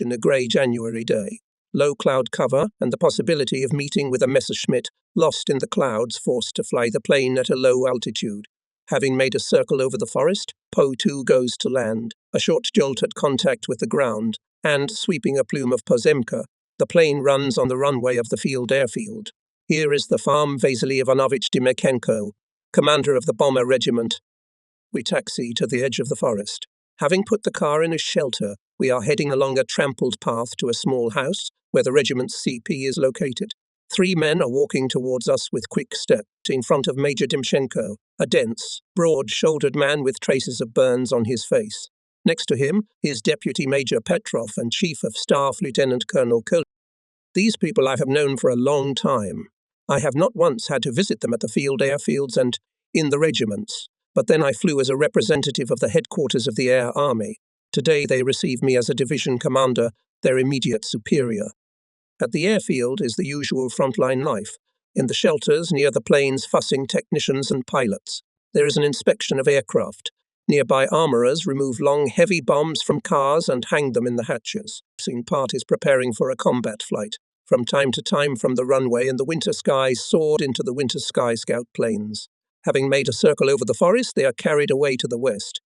in a grey January day. Low cloud cover and the possibility of meeting with a Messerschmitt lost in the clouds forced to fly the plane at a low altitude. Having made a circle over the forest, Po-2 goes to land, a short jolt at contact with the ground, and, sweeping a plume of Pozemka, the plane runs on the runway of the field airfield. Here is the farm Vasily Ivanovich Dymakhenko, commander of the bomber regiment. We taxi to the edge of the forest. Having put the car in a shelter, we are heading along a trampled path to a small house where the regiment's CP is located. 3 men are walking towards us with quick steps in front of Major Dymchenko, a dense, broad-shouldered man with traces of burns on his face. Next to him is Deputy Major Petrov and Chief of Staff Lieutenant Colonel Kol. These people I have known for a long time. I have not once had to visit them at the field airfields and in the regiments, but then I flew as a representative of the headquarters of the Air Army. Today they receive me as a division commander, their immediate superior. At the airfield is the usual frontline life. In the shelters near the planes fussing technicians and pilots. There is an inspection of aircraft. Nearby armourers remove long, heavy bombs from cars and hang them in the hatches. Scene part is preparing for a combat flight. From time to time from the runway in the winter skies soared into the winter sky scout planes. Having made a circle over the forest, they are carried away to the west.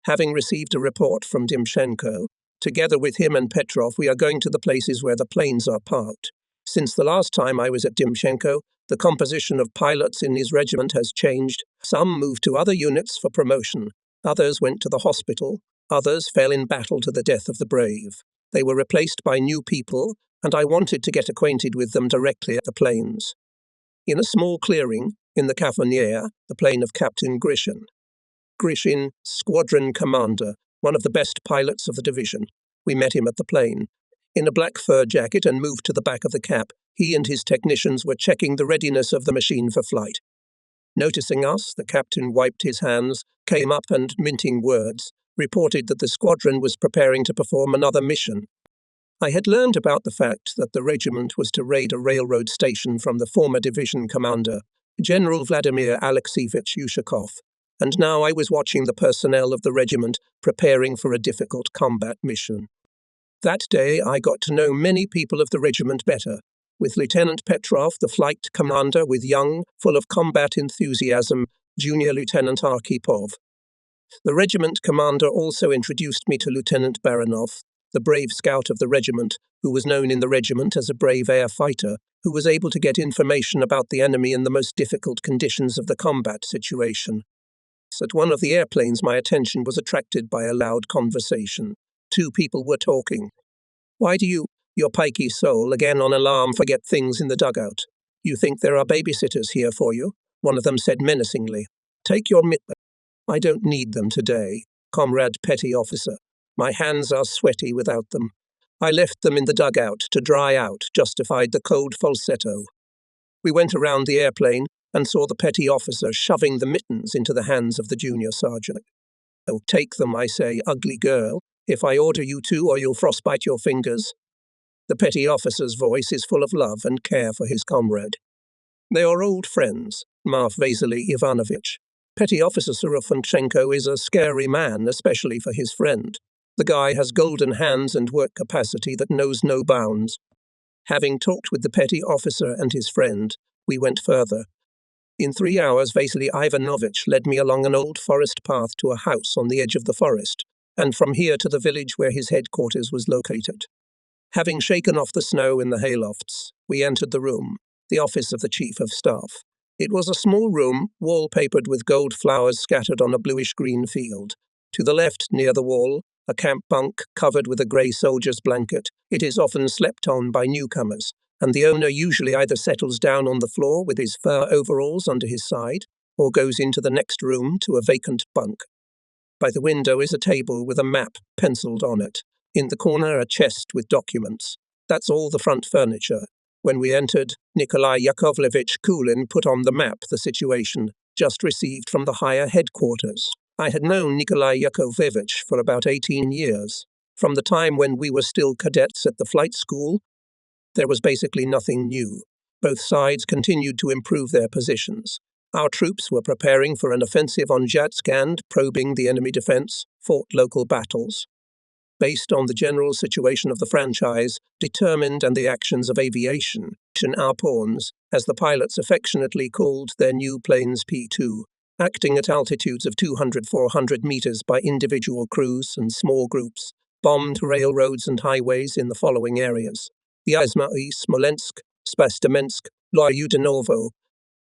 Having received a report from Dymchenko, together with him and Petrov, we are going to the places where the planes are parked. Since the last time I was at Dymchenko, the composition of pilots in his regiment has changed. Some moved to other units for promotion. Others went to the hospital. Others fell in battle to the death of the brave. They were replaced by new people, and I wanted to get acquainted with them directly at the planes. In a small clearing, in the Cafoniere, the plane of Captain Grishin. Grishin, squadron commander, one of the best pilots of the division. We met him at the plane. In a black fur jacket and moved to the back of the cap, he and his technicians were checking the readiness of the machine for flight. Noticing us, the captain wiped his hands, came up and, minting words, reported that the squadron was preparing to perform another mission. I had learned about the fact that the regiment was to raid a railroad station from the former division commander, General Vladimir Alexeyevich Yushakov, and now I was watching the personnel of the regiment preparing for a difficult combat mission. That day I got to know many people of the regiment better, with Lieutenant Petrov, the flight commander, with young, full of combat enthusiasm, Junior Lieutenant Arkhipov. The regiment commander also introduced me to Lieutenant Baranov, the brave scout of the regiment, who was known in the regiment as a brave air fighter, who was able to get information about the enemy in the most difficult conditions of the combat situation. At one of the airplanes my attention was attracted by a loud conversation. 2 people were talking. "Why do you, your pikey soul, again on alarm, forget things in the dugout? You think there are babysitters here for you?" one of them said menacingly. "Take your mitt." "I don't need them today, comrade petty officer. My hands are sweaty without them. I left them in the dugout to dry out," justified the cold falsetto. We went around the airplane and saw the petty officer shoving the mittens into the hands of the junior sergeant. "Oh, take them, I say, ugly girl, if I order you to, or you'll frostbite your fingers." The petty officer's voice is full of love and care for his comrade. They are old friends, Marf Vasily Ivanovich. Petty Officer Surofonchenko is a scary man, especially for his friend. The guy has golden hands and work capacity that knows no bounds. Having talked with the petty officer and his friend, we went further. In 3 hours, Vasily Ivanovich led me along an old forest path to a house on the edge of the forest, and from here to the village where his headquarters was located. Having shaken off the snow in the haylofts, we entered the room, the office of the Chief of Staff. It was a small room, wallpapered with gold flowers scattered on a bluish-green field. To the left, near the wall, a camp bunk covered with a grey soldier's blanket. It is often slept on by newcomers, and the owner usually either settles down on the floor with his fur overalls under his side, or goes into the next room to a vacant bunk. By the window is a table with a map penciled on it. In the corner, a chest with documents. That's all the front furniture. When we entered, Nikolai Yakovlevich Kulin put on the map the situation, just received from the higher headquarters. I had known Nikolai Yakovlevich for about 18 years. From the time when we were still cadets at the flight school, there was basically nothing new. Both sides continued to improve their positions. Our troops were preparing for an offensive on Jatskand, probing the enemy defense, fought local battles. based on the general situation of the franchise, determined and the actions of aviation, our pawns, as the pilots affectionately called their new planes P2, acting at altitudes of 200-400 meters by individual crews and small groups, bombed railroads and highways in the following areas: Vyazma, Smolensk, Spastamensk, Lyudinovo.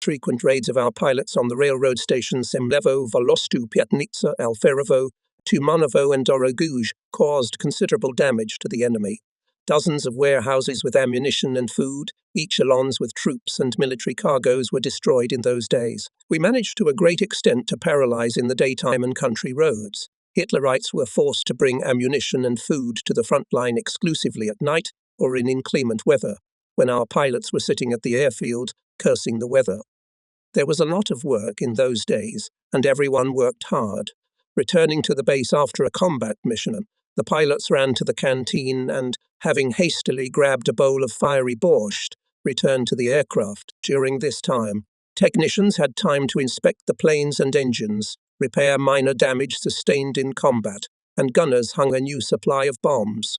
Frequent raids of our pilots on the railroad stations Semlevo, Volostu, Piatnitsa, Alferovo, Tumanovo and Doroguj caused considerable damage to the enemy. Dozens of warehouses with ammunition and food, echelons with troops and military cargoes were destroyed in those days. We managed to a great extent to paralyze in the daytime and country roads. Hitlerites were forced to bring ammunition and food to the front line exclusively at night or in inclement weather, when our pilots were sitting at the airfield, cursing the weather. There was a lot of work in those days, and everyone worked hard. Returning to the base after a combat mission, the pilots ran to the canteen and, having hastily grabbed a bowl of fiery borscht, returned to the aircraft. During this time, technicians had time to inspect the planes and engines, repair minor damage sustained in combat, and gunners hung a new supply of bombs.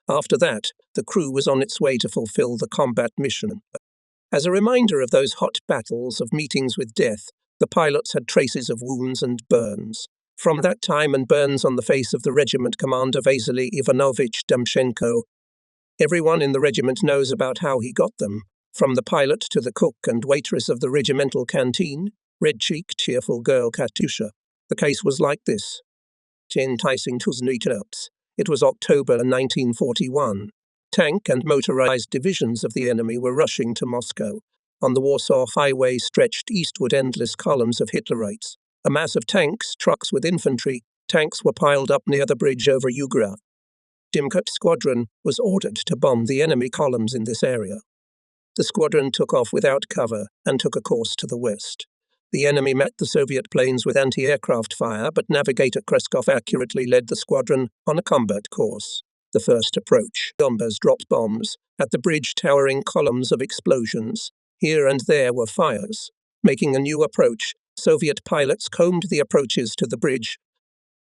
After that, the crew was on its way to fulfill the combat mission. As a reminder of those hot battles of meetings with death, the pilots had traces of wounds and burns. From that time and burns on the face of the regiment commander Vasily Ivanovich Demchenko. Everyone in the regiment knows about how he got them, from the pilot to the cook and waitress of the regimental canteen, red-cheeked, cheerful girl Katusha. The case was like this. It was October 1941. Tank and motorized divisions of the enemy were rushing to Moscow. On the Warsaw Highway stretched eastward endless columns of Hitlerites. A mass of tanks, trucks with infantry, tanks were piled up near the bridge over Ugra. Dimkut Squadron was ordered to bomb the enemy columns in this area. The squadron took off without cover and took a course to the west. The enemy met the Soviet planes with anti-aircraft fire, but navigator Kreskov accurately led the squadron on a combat course. The first approach. Bombers dropped bombs. At the bridge, towering columns of explosions. Here and there were fires. Making a new approach, Soviet pilots combed the approaches to the bridge,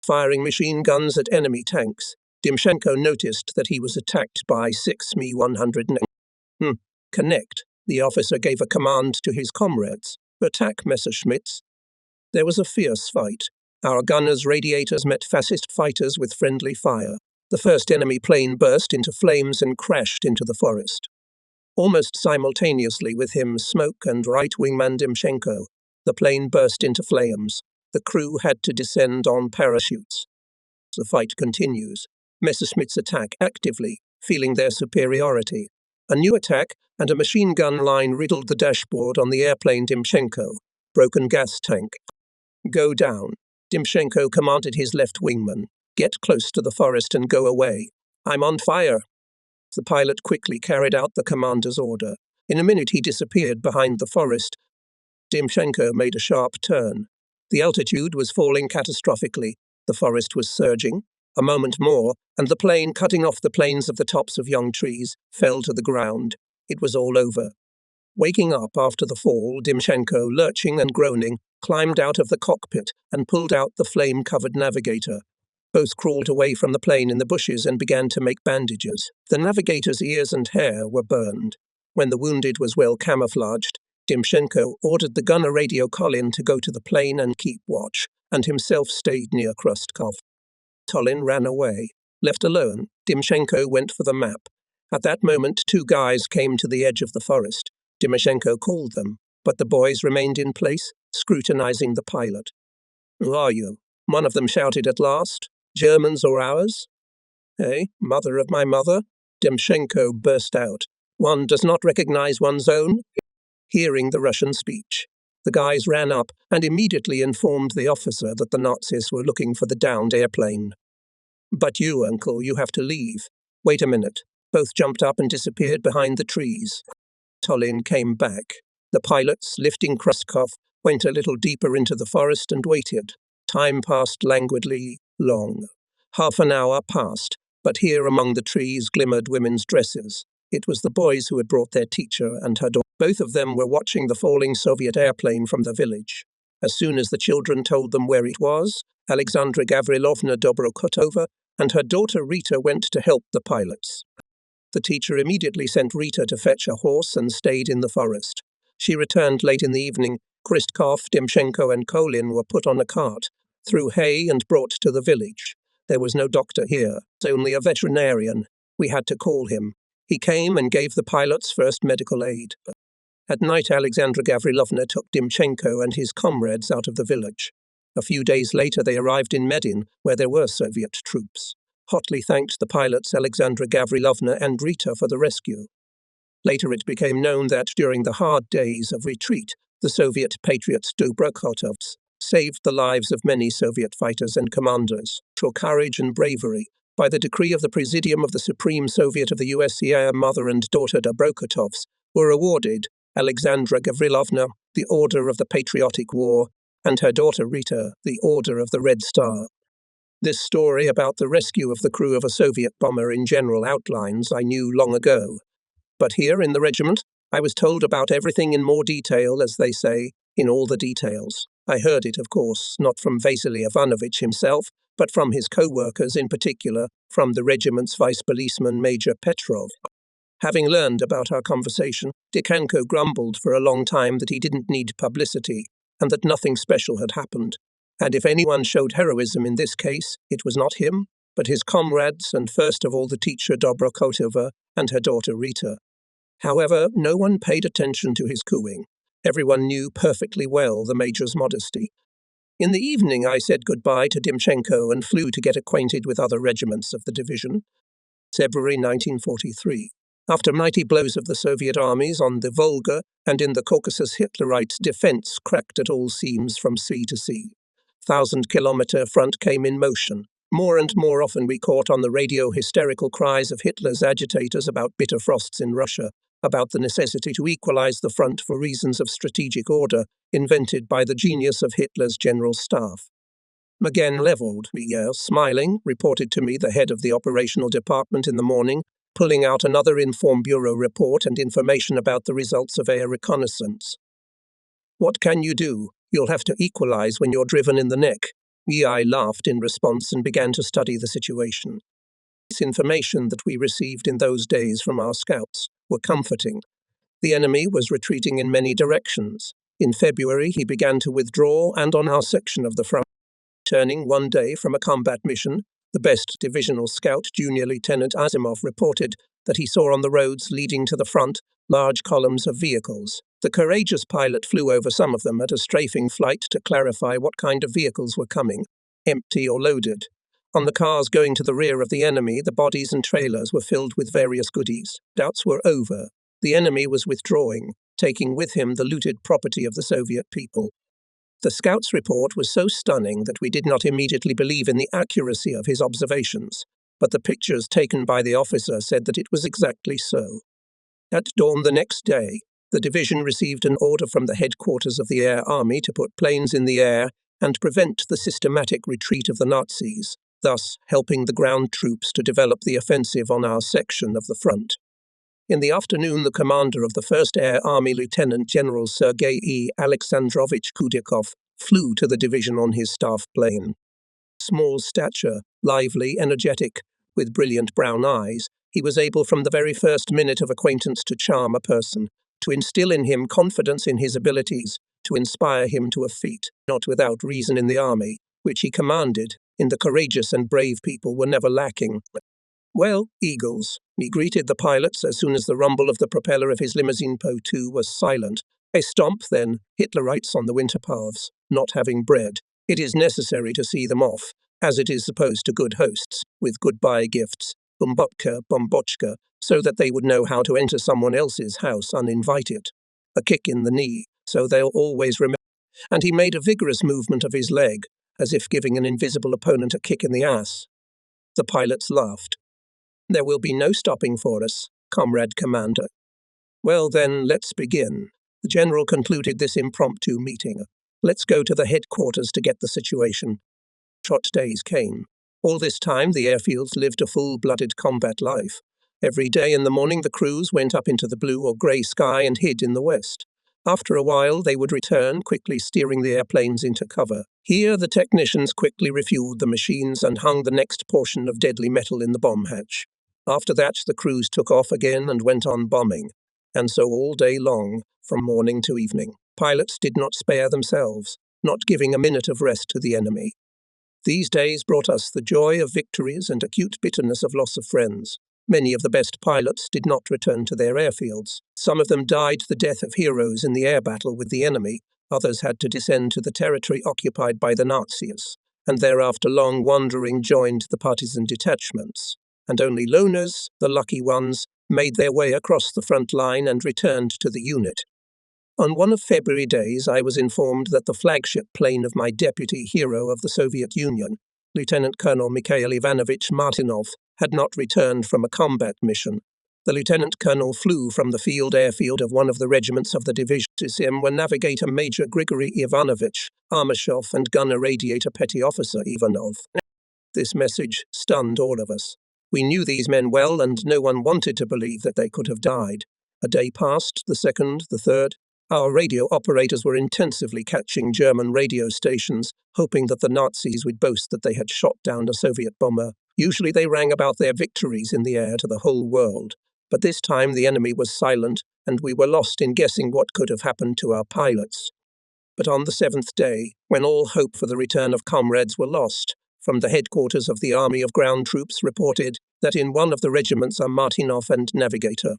firing machine guns at enemy tanks. Timchenko noticed that he was attacked by 6 Mi-109. Connect. The officer gave a command to his comrades. Attack Messerschmitts. There was a fierce fight. Our gunners' radiators met fascist fighters with friendly fire. The first enemy plane burst into flames and crashed into the forest. Almost simultaneously with him, Smoke and right wingman Timchenko, the plane burst into flames. The crew had to descend on parachutes. The fight continues. Messerschmitts attack actively, feeling their superiority. A new attack and a machine gun line riddled the dashboard on the airplane Timchenko. Broken gas tank. Go down. Timchenko commanded his left wingman. Get close to the forest and go away. I'm on fire. The pilot quickly carried out the commander's order. In a minute he disappeared behind the forest. Timchenko made a sharp turn. The altitude was falling catastrophically. The forest was surging. A moment more, and the plane, cutting off the planes of the tops of young trees, fell to the ground. It was all over. Waking up after the fall, Timchenko, lurching and groaning, climbed out of the cockpit and pulled out the flame-covered navigator. Both crawled away from the plane in the bushes and began to make bandages. The navigator's ears and hair were burned. When the wounded was well camouflaged, Timchenko ordered the gunner Radio Colin to go to the plane and keep watch, and himself stayed near Krustkov. Tolin ran away. Left alone, Timchenko went for the map. At that moment, 2 guys came to the edge of the forest. Timchenko called them, but the boys remained in place, scrutinizing the pilot. "Who are you?" One of them shouted at last. "Germans or ours?" "Hey, mother of my mother?" Timchenko burst out. "One does not recognize one's own?" Hearing the Russian speech, the guys ran up and immediately informed the officer that the Nazis were looking for the downed airplane. "But you, uncle, you have to leave." "Wait a minute." Both jumped up and disappeared behind the trees. Tolin came back. The pilots, lifting Krustkov, went a little deeper into the forest and waited. Time passed languidly long. Half an hour passed, but here among the trees glimmered women's dresses. It was the boys who had brought their teacher and her daughter. Both of them were watching the falling Soviet airplane from the village. As soon as the children told them where it was, Alexandra Gavrilovna Dobrokotova, and her daughter Rita went to help the pilots. The teacher immediately sent Rita to fetch a horse and stayed in the forest. She returned late in the evening. Kristkov, Dimchenko and Kolin were put on a cart, through hay and brought to the village. There was no doctor here, only a veterinarian. We had to call him. He came and gave the pilots first medical aid. At night, Alexandra Gavrilovna took Dimchenko and his comrades out of the village. A few days later, they arrived in Medin, where there were Soviet troops. Hotly thanked the pilots Alexandra Gavrilovna and Rita for the rescue. Later it became known that during the hard days of retreat, the Soviet patriots Dobrokhotovs saved the lives of many Soviet fighters and commanders. For courage and bravery, by the decree of the Presidium of the Supreme Soviet of the USSR, mother and daughter Dobrokhotovs were awarded Alexandra Gavrilovna the Order of the Patriotic War, and her daughter Rita the Order of the Red Star. This story about the rescue of the crew of a Soviet bomber in general outlines I knew long ago. But here in the regiment, I was told about everything in more detail, as they say, in all the details. I heard it, of course, not from Vasily Ivanovich himself, but from his co-workers, in particular, from the regiment's vice policeman Major Petrov. Having learned about our conversation, Dichenko grumbled for a long time that he didn't need publicity, and that nothing special had happened. And if anyone showed heroism in this case, it was not him, but his comrades, and first of all the teacher Dobrokhotova and her daughter Rita. However, no one paid attention to his cooing. Everyone knew perfectly well the major's modesty. In the evening I said goodbye to Dimchenko and flew to get acquainted with other regiments of the division. February 1943. After mighty blows of the Soviet armies on the Volga and in the Caucasus, Hitlerites' defense cracked at all seams from sea to sea. 1,000-kilometer front came in motion. More and more often we caught on the radio hysterical cries of Hitler's agitators about bitter frosts in Russia, about the necessity to equalize the front for reasons of strategic order invented by the genius of Hitler's general staff. Again leveled, smiling, reported to me the head of the operational department in the morning, pulling out another Inform Bureau report and information about the results of air reconnaissance. "What can you do? You'll have to equalize when you're driven in the neck." I laughed in response and began to study the situation. This information that we received in those days from our scouts were comforting. The enemy was retreating in many directions. In February, he began to withdraw, and on our section of the front, returning one day from a combat mission, the best divisional scout, Junior Lieutenant Asimov, reported that he saw on the roads leading to the front large columns of vehicles. The courageous pilot flew over some of them at a strafing flight to clarify what kind of vehicles were coming, empty or loaded. On the cars going to the rear of the enemy, the bodies and trailers were filled with various goodies. Doubts were over. The enemy was withdrawing, taking with him the looted property of the Soviet people. The scout's report was so stunning that we did not immediately believe in the accuracy of his observations, but the pictures taken by the officer said that it was exactly so. At dawn the next day, the division received an order from the headquarters of the Air Army to put planes in the air and prevent the systematic retreat of the Nazis, thus helping the ground troops to develop the offensive on our section of the front. In the afternoon, the commander of the 1st Air Army, Lieutenant General Sergei E. Alexandrovich Kudikov, flew to the division on his staff plane. Small stature, lively, energetic, with brilliant brown eyes, he was able from the very first minute of acquaintance to charm a person, to instill in him confidence in his abilities, to inspire him to a feat, not without reason in the army, which he commanded, in the courageous and brave people were never lacking. "Well, Eagles," he greeted the pilots as soon as the rumble of the propeller of his limousine Po-2 was silent. "A stomp, then, Hitlerites on the winter paths, not having bread. It is necessary to see them off, as it is supposed to good hosts, with goodbye gifts, bombochka, so that they would know how to enter someone else's house uninvited. A kick in the knee, so they'll always remember." And he made a vigorous movement of his leg, as if giving an invisible opponent a kick in the ass. The pilots laughed. "There will be no stopping for us, Comrade Commander." "Well then, let's begin." The general concluded this impromptu meeting. "Let's go to the headquarters to get the situation." Short days came. All this time the airfields lived a full-blooded combat life. Every day in the morning the crews went up into the blue or grey sky and hid in the west. After a while, they would return, quickly steering the airplanes into cover. Here, the technicians quickly refueled the machines and hung the next portion of deadly metal in the bomb hatch. After that, the crews took off again and went on bombing. And so all day long, from morning to evening. Pilots did not spare themselves, not giving a minute of rest to the enemy. These days brought us the joy of victories and acute bitterness of loss of friends. Many of the best pilots did not return to their airfields. Some of them died the death of heroes in the air battle with the enemy. Others had to descend to the territory occupied by the Nazis, and thereafter long wandering joined the partisan detachments. And only loners, the lucky ones, made their way across the front line and returned to the unit. On one of February days, I was informed that the flagship plane of my deputy hero of the Soviet Union, Lieutenant Colonel Mikhail Ivanovich Martinov, had not returned from a combat mission. The lieutenant colonel flew from the airfield of one of the regiments of the division. Him were navigator Major Grigory Ivanovich Armashov and gunner radiator petty officer Ivanov. This message stunned all of us. We knew these men well, and no one wanted to believe that they could have died. A day passed, the second, the third. Our radio operators were intensively catching German radio stations, hoping that the Nazis would boast that they had shot down a Soviet bomber. Usually they rang about their victories in the air to the whole world. But this time the enemy was silent, and we were lost in guessing what could have happened to our pilots. But on the seventh day, when all hope for the return of comrades were lost, from the headquarters of the Army of Ground Troops reported that in one of the regiments are Martinov and navigator.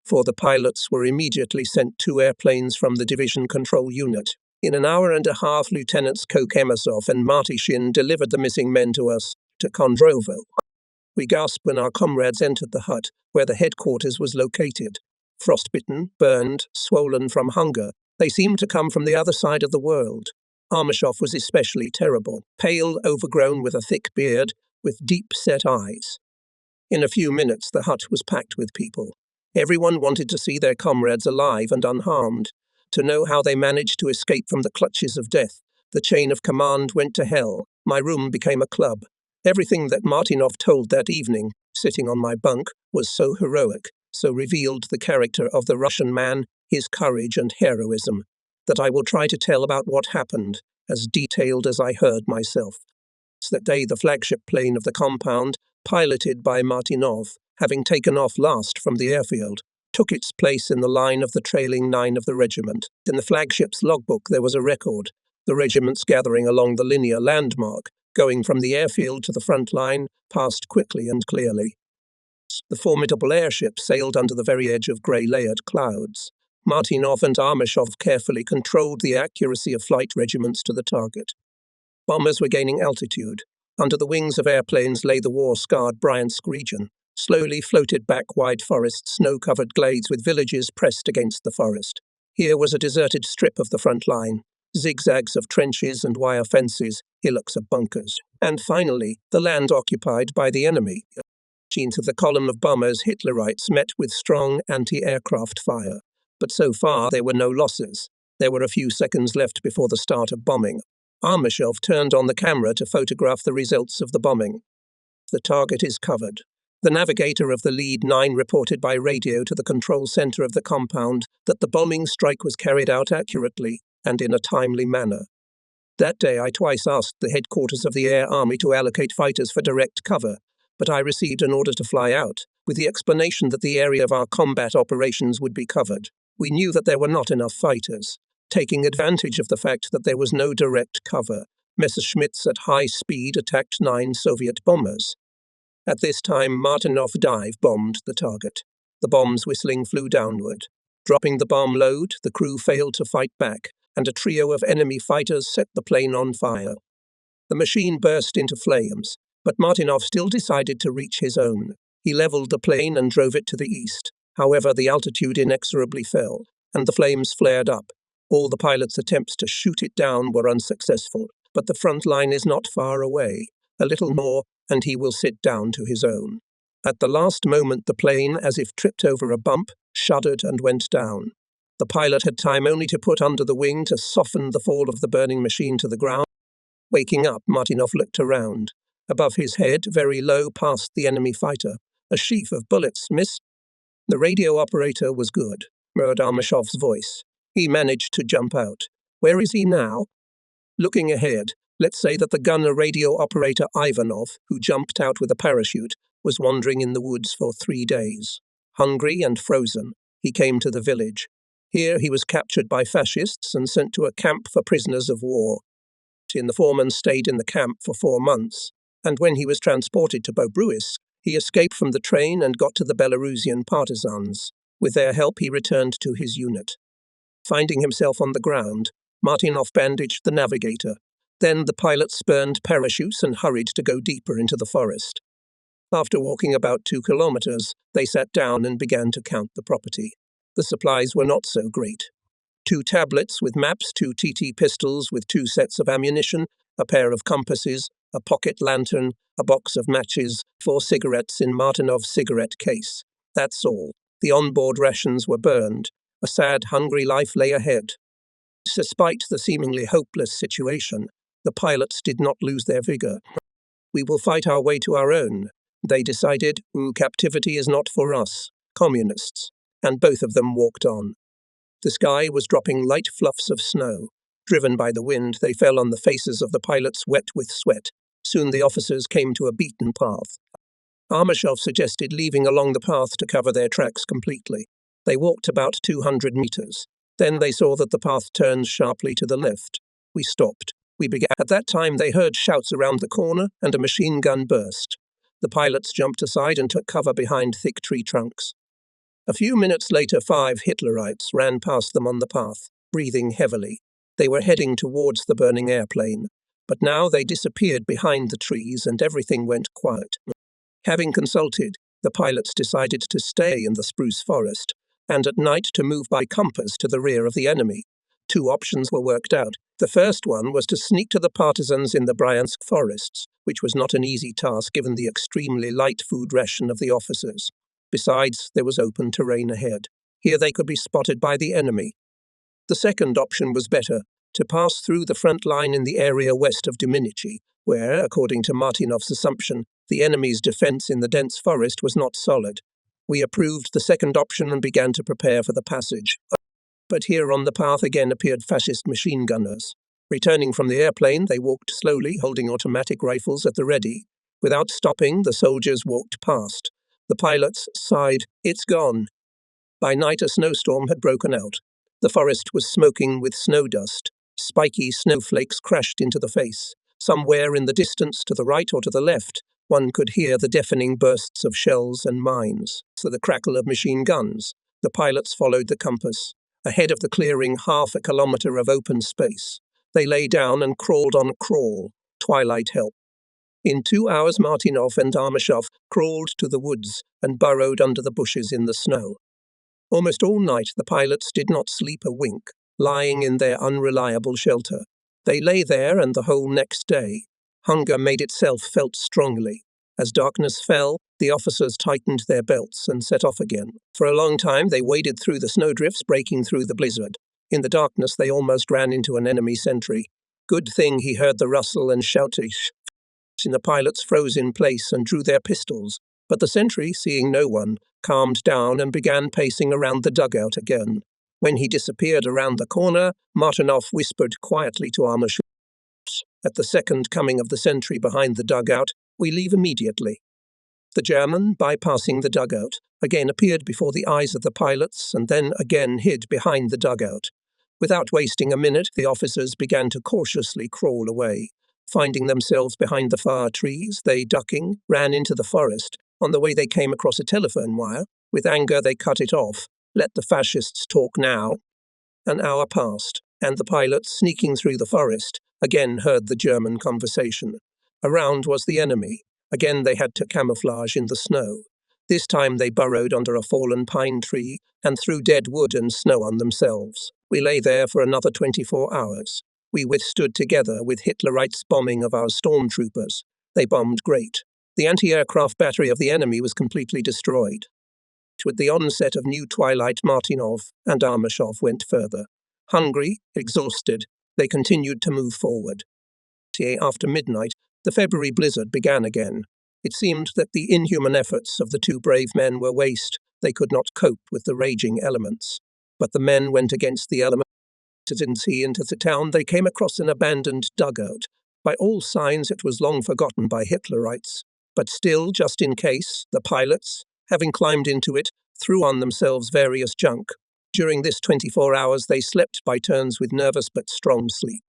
For the pilots were immediately sent 2 airplanes from the division control unit. In an hour and a half, Lieutenants Kokemasov and Martishin delivered the missing men to us, to Kondrovo. We gasped when our comrades entered the hut, where the headquarters was located. Frostbitten, burned, swollen from hunger, they seemed to come from the other side of the world. Armashov was especially terrible, pale, overgrown with a thick beard, with deep-set eyes. In a few minutes, the hut was packed with people. Everyone wanted to see their comrades alive and unharmed, to know how they managed to escape from the clutches of death. The chain of command went to hell. My room became a club. Everything that Martinov told that evening, sitting on my bunk, was so heroic, so revealed the character of the Russian man, his courage and heroism, that I will try to tell about what happened, as detailed as I heard myself. That day, the flagship plane of the compound, piloted by Martinov, having taken off last from the airfield, took its place in the line of the trailing 9 of the regiment. In the flagship's logbook there was a record, the regiments gathering along the linear landmark, going from the airfield to the front line, passed quickly and clearly. The formidable airship sailed under the very edge of grey-layered clouds. Martinov and Armashov carefully controlled the accuracy of flight regiments to the target. Bombers were gaining altitude. Under the wings of airplanes lay the war-scarred Bryansk region. Slowly floated back wide forest, snow-covered glades with villages pressed against the forest. Here was a deserted strip of the front line, zigzags of trenches and wire fences, hillocks of bunkers. And finally, the land occupied by the enemy. Into the column of bombers, Hitlerites met with strong anti-aircraft fire. But so far there were no losses. There were a few seconds left before the start of bombing. Armashov turned on the camera to photograph the results of the bombing. The target is covered. The navigator of the lead 9 reported by radio to the control center of the compound that the bombing strike was carried out accurately and in a timely manner. That day I twice asked the headquarters of the Air Army to allocate fighters for direct cover, but I received an order to fly out, with the explanation that the area of our combat operations would be covered. We knew that there were not enough fighters. Taking advantage of the fact that there was no direct cover, Messerschmitts at high speed attacked 9 Soviet bombers. At this time, Martinov dive-bombed the target. The bombs whistling flew downward. Dropping the bomb load, the crew failed to fight back, and a trio of enemy fighters set the plane on fire. The machine burst into flames, but Martinov still decided to reach his own. He leveled the plane and drove it to the east. However, the altitude inexorably fell, and the flames flared up. All the pilot's attempts to shoot it down were unsuccessful, but the front line is not far away. A little more, and he will sit down to his own. At the last moment, the plane, as if tripped over a bump, shuddered and went down. The pilot had time only to put under the wing to soften the fall of the burning machine to the ground. Waking up, Martinov looked around. Above his head, very low past the enemy fighter, a sheaf of bullets missed. The radio operator was good, heard Armashov's voice. He managed to jump out. Where is he now? Looking ahead, let's say that the gunner radio operator Ivanov, who jumped out with a parachute, was wandering in the woods for 3 days. Hungry and frozen, he came to the village. Here he was captured by fascists and sent to a camp for prisoners of war. The foreman stayed in the camp for 4 months, and when he was transported to Bobruisk, he escaped from the train and got to the Belarusian partisans. With their help, he returned to his unit. Finding himself on the ground, Martinov bandaged the navigator. Then the pilot spurned parachutes and hurried to go deeper into the forest. After walking about 2 kilometers, they sat down and began to count the property. The supplies were not so great. 2 tablets with maps, 2 TT pistols with 2 sets of ammunition, a pair of compasses, a pocket lantern, a box of matches, 4 cigarettes in Martinov's cigarette case. That's all. The onboard rations were burned. A sad, hungry life lay ahead. Despite the seemingly hopeless situation, the pilots did not lose their vigor. We will fight our way to our own. They decided, captivity is not for us, communists, and both of them walked on. The sky was dropping light fluffs of snow. Driven by the wind, they fell on the faces of the pilots wet with sweat. Soon the officers came to a beaten path. Armashov suggested leaving along the path to cover their tracks completely. They walked about 200 meters. Then they saw that the path turns sharply to the left. We stopped. We began. At that time they heard shouts around the corner and a machine gun burst. The pilots jumped aside and took cover behind thick tree trunks. A few minutes later, 5 Hitlerites ran past them on the path, breathing heavily. They were heading towards the burning airplane. But now they disappeared behind the trees and everything went quiet. Having consulted, the pilots decided to stay in the spruce forest and at night to move by compass to the rear of the enemy. 2 options were worked out. The first one was to sneak to the partisans in the Bryansk forests, which was not an easy task given the extremely light food ration of the officers. Besides, there was open terrain ahead. Here they could be spotted by the enemy. The second option was better, to pass through the front line in the area west of Dominici, where, according to Martinov's assumption, the enemy's defense in the dense forest was not solid. We approved the second option and began to prepare for the passage. But here on the path again appeared fascist machine gunners. Returning from the airplane, they walked slowly, holding automatic rifles at the ready. Without stopping, the soldiers walked past. The pilots sighed, "It's gone." By night, a snowstorm had broken out. The forest was smoking with snow dust. Spiky snowflakes crashed into the face. Somewhere in the distance, to the right or to the left, one could hear the deafening bursts of shells and mines, so the crackle of machine guns. The pilots followed the compass. Ahead of the clearing, 1/2 kilometer of open space. They lay down and crawled on crawl. Twilight helped. In 2 hours, Martinov and Armashov crawled to the woods and burrowed under the bushes in the snow. Almost all night, the pilots did not sleep a wink, lying in their unreliable shelter. They lay there and the whole next day. Hunger made itself felt strongly. As darkness fell, the officers tightened their belts and set off again. For a long time, they waded through the snowdrifts, breaking through the blizzard. In the darkness, they almost ran into an enemy sentry. Good thing he heard the rustle and shouted. The pilots froze in place and drew their pistols, but the sentry, seeing no one, calmed down and began pacing around the dugout again. When he disappeared around the corner, Martinov whispered quietly to Armashov, "At the second coming of the sentry behind the dugout, we leave immediately." The German, bypassing the dugout, again appeared before the eyes of the pilots and then again hid behind the dugout. Without wasting a minute, the officers began to cautiously crawl away. Finding themselves behind the far trees, they, ducking, ran into the forest. On the way they came across a telephone wire. With anger they cut it off. Let the fascists talk now. An hour passed, and the pilots, sneaking through the forest, again heard the German conversation. Around was the enemy. Again they had to camouflage in the snow. This time they burrowed under a fallen pine tree and threw dead wood and snow on themselves. We lay there for another 24 hours. We withstood together with Hitlerites' bombing of our stormtroopers. They bombed great. The anti-aircraft battery of the enemy was completely destroyed. With the onset of new twilight, Martinov and Armashov went further. Hungry, exhausted, they continued to move forward. After midnight, the February blizzard began again. It seemed that the inhuman efforts of the 2 brave men were waste. They could not cope with the raging elements. but the men went against the elements. In sea into the town, they came across an abandoned dugout. By all signs, it was long forgotten by Hitlerites. But still, just in case, the pilots, having climbed into it, threw on themselves various junk. During this 24 hours, they slept by turns with nervous but strong sleep.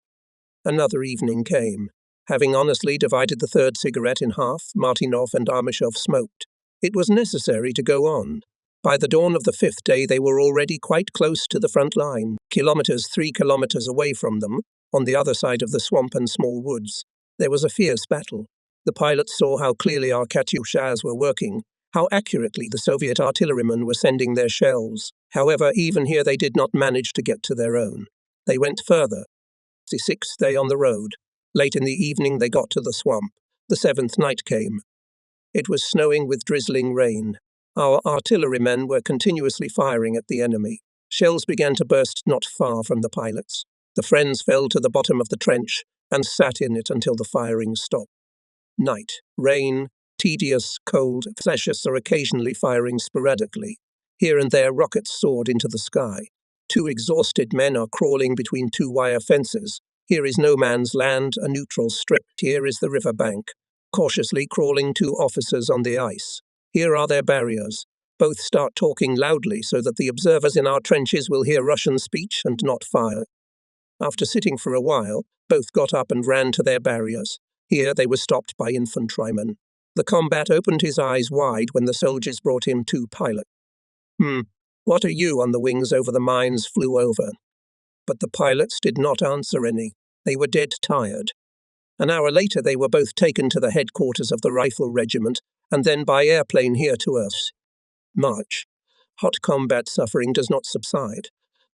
Another evening came. Having honestly divided the third cigarette in half, Martinov and Armashov smoked. It was necessary to go on. By the dawn of the fifth day, they were already quite close to the front line, 3 kilometers away from them, on the other side of the swamp and small woods. There was a fierce battle. The pilots saw how clearly our Katyushas were working, how accurately the Soviet artillerymen were sending their shells. However, even here they did not manage to get to their own. They went further. The sixth day on the road. Late in the evening they got to the swamp. The seventh night came. It was snowing with drizzling rain. Our artillerymen were continuously firing at the enemy. Shells began to burst not far from the pilots. The friends fell to the bottom of the trench and sat in it until the firing stopped. Night, rain, tedious, cold, fascists are occasionally firing sporadically. Here and there rockets soared into the sky. 2 exhausted men are crawling between 2 wire fences. Here is no man's land, a neutral strip. Here is the river bank. Cautiously crawling 2 officers on the ice. Here are their barriers. Both start talking loudly so that the observers in our trenches will hear Russian speech and not fire. After sitting for a while, both got up and ran to their barriers. Here they were stopped by infantrymen. The combat opened his eyes wide when the soldiers brought him 2 pilots. What are you on the wings over the mines flew over? But the pilots did not answer any. They were dead tired. An hour later they were both taken to the headquarters of the Rifle Regiment and then by airplane here to us. March. Hot combat suffering does not subside.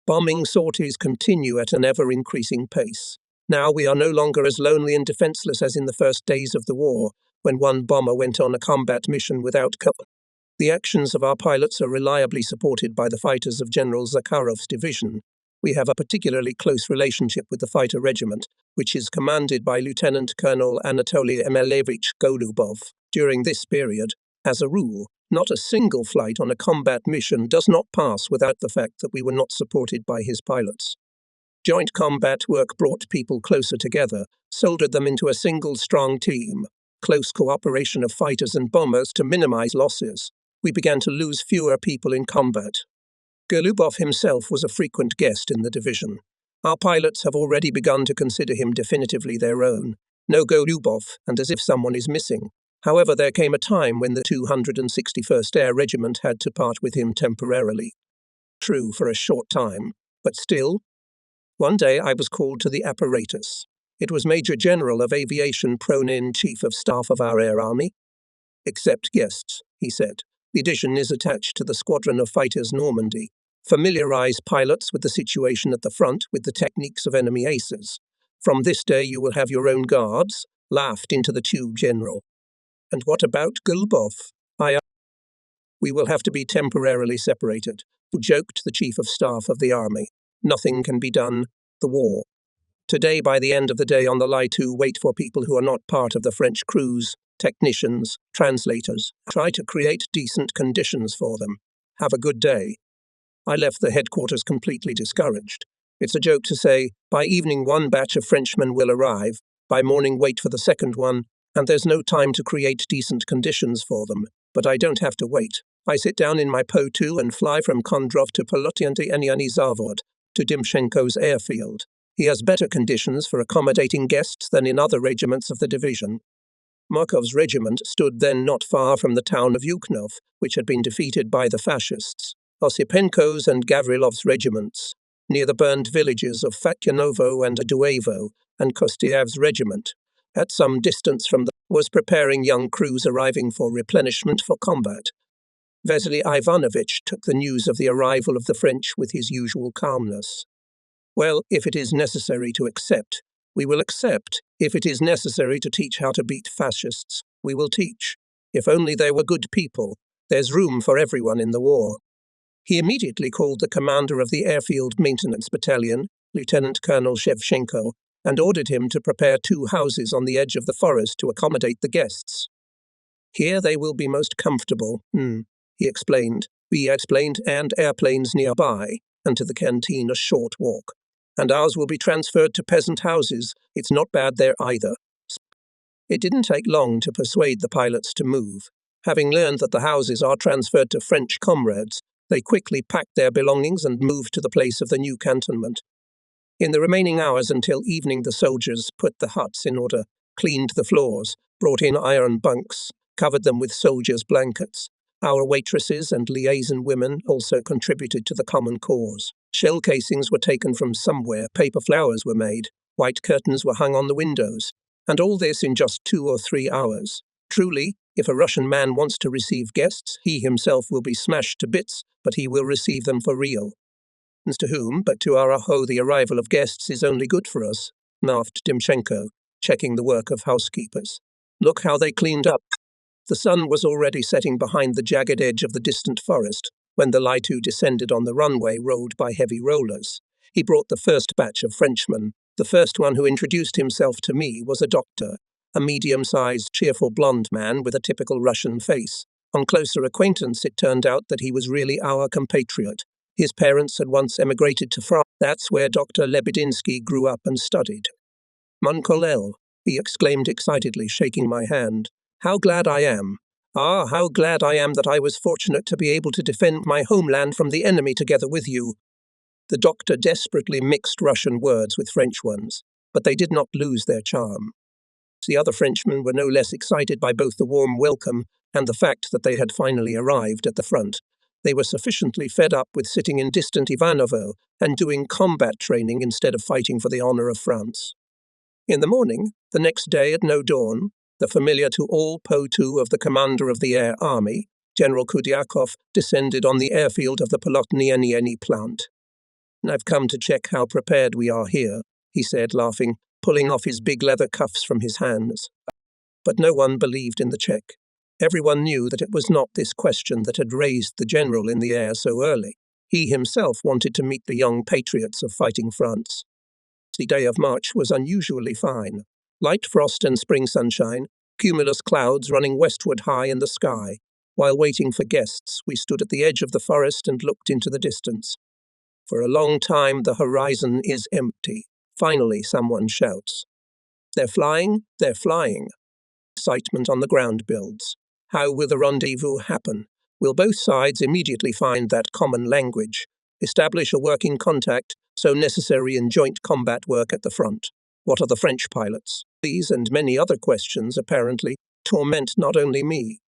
Bombing sorties continue at an ever-increasing pace. Now we are no longer as lonely and defenseless as in the first days of the war, when one bomber went on a combat mission without cover. The actions of our pilots are reliably supported by the fighters of General Zakharov's division. We have a particularly close relationship with the fighter regiment, which is commanded by Lieutenant Colonel Anatoly Emelyevich Golubov. During this period, as a rule, not a single flight on a combat mission does not pass without the fact that we were not supported by his pilots. Joint combat work brought people closer together, soldered them into a single strong team. Close cooperation of fighters and bombers to minimize losses. We began to lose fewer people in combat. Golubov himself was a frequent guest in the division. Our pilots have already begun to consider him definitively their own. No Golubov, and as if someone is missing. However, there came a time when the 261st Air Regiment had to part with him temporarily. True, for a short time, but still. One day I was called to the apparatus. It was Major General of Aviation Pronin, Chief of Staff of our Air Army. Accept guests, he said. The division is attached to the Squadron of Fighters Normandy. Familiarize pilots with the situation at the front with the techniques of enemy aces. From this day you will have your own guards, laughed into the tube General. And what about Golubov? We will have to be temporarily separated, joked the Chief of Staff of the Army. Nothing can be done. The war. Today, by the end of the day on the Lie to wait for people who are not part of the French crews, technicians, translators. Try to create decent conditions for them. Have a good day. I left the headquarters completely discouraged. It's a joke to say, by evening 1 batch of Frenchmen will arrive, by morning wait for the second one, and there's no time to create decent conditions for them. But I don't have to wait. I sit down in my Po-2 and fly from Kondrov to Polotyanty Eniany Zavod, to Dimchenko's airfield. He has better conditions for accommodating guests than in other regiments of the division. Markov's regiment stood then not far from the town of Yuknov, which had been defeated by the fascists. Osipenko's and Gavrilov's regiments, near the burned villages of Fatyanovo and Aduevo, and Kostyev's regiment, at some distance from was preparing young crews arriving for replenishment for combat. Vasily Ivanovich took the news of the arrival of the French with his usual calmness. Well, if it is necessary to accept, we will accept. If it is necessary to teach how to beat fascists, we will teach. If only there were good people. There's room for everyone in the war. He immediately called the commander of the Airfield Maintenance Battalion, Lieutenant Colonel Shevchenko, and ordered him to prepare 2 houses on the edge of the forest to accommodate the guests. Here they will be most comfortable, he explained. We explained, and airplanes nearby. and to the canteen a short walk. And ours will be transferred to peasant houses. It's not bad there either. It didn't take long to persuade the pilots to move. Having learned that the houses are transferred to French comrades, they quickly packed their belongings and moved to the place of the new cantonment. In the remaining hours until evening, the soldiers put the huts in order, cleaned the floors, brought in iron bunks, covered them with soldiers' blankets. Our waitresses and liaison women also contributed to the common cause. Shell casings were taken from somewhere, paper flowers were made, white curtains were hung on the windows, and all this in just 2 or 3 hours. Truly, if a Russian man wants to receive guests, he himself will be smashed to bits, but he will receive them for real. To whom, but to our Aho, the arrival of guests is only good for us, laughed Timchenko, checking the work of housekeepers. Look how they cleaned up. The sun was already setting behind the jagged edge of the distant forest when the Laitu descended on the runway rolled by heavy rollers. He brought the first batch of Frenchmen. The first one who introduced himself to me was a doctor, a medium-sized, cheerful blonde man with a typical Russian face. On closer acquaintance, it turned out that he was really our compatriot. His parents had once emigrated to France. That's where Dr. Lebedynsky grew up and studied. Mon Colonel, he exclaimed excitedly, shaking my hand. How glad I am. Ah, how glad I am that I was fortunate to be able to defend my homeland from the enemy together with you. The doctor desperately mixed Russian words with French ones, but they did not lose their charm. The other Frenchmen were no less excited by both the warm welcome and the fact that they had finally arrived at the front. They were sufficiently fed up with sitting in distant Ivanovo and doing combat training instead of fighting for the honor of France. In the morning, the next day at no dawn, the familiar to all Po-2 of the commander of the Air Army, General Kudyakov, descended on the airfield of the Polotnienieni plant. I've come to check how prepared we are here, he said, laughing, pulling off his big leather cuffs from his hands. But no one believed in the check. Everyone knew that it was not this question that had raised the general in the air so early. He himself wanted to meet the young patriots of fighting France. The day of March was unusually fine. Light frost and spring sunshine, cumulus clouds running westward high in the sky. While waiting for guests, we stood at the edge of the forest and looked into the distance. For a long time, the horizon is empty. Finally, someone shouts. They're flying, they're flying. Excitement on the ground builds. How will the rendezvous happen? Will both sides immediately find that common language, establish a working contact so necessary in joint combat work at the front? What are the French pilots? These and many other questions, apparently, torment not only me.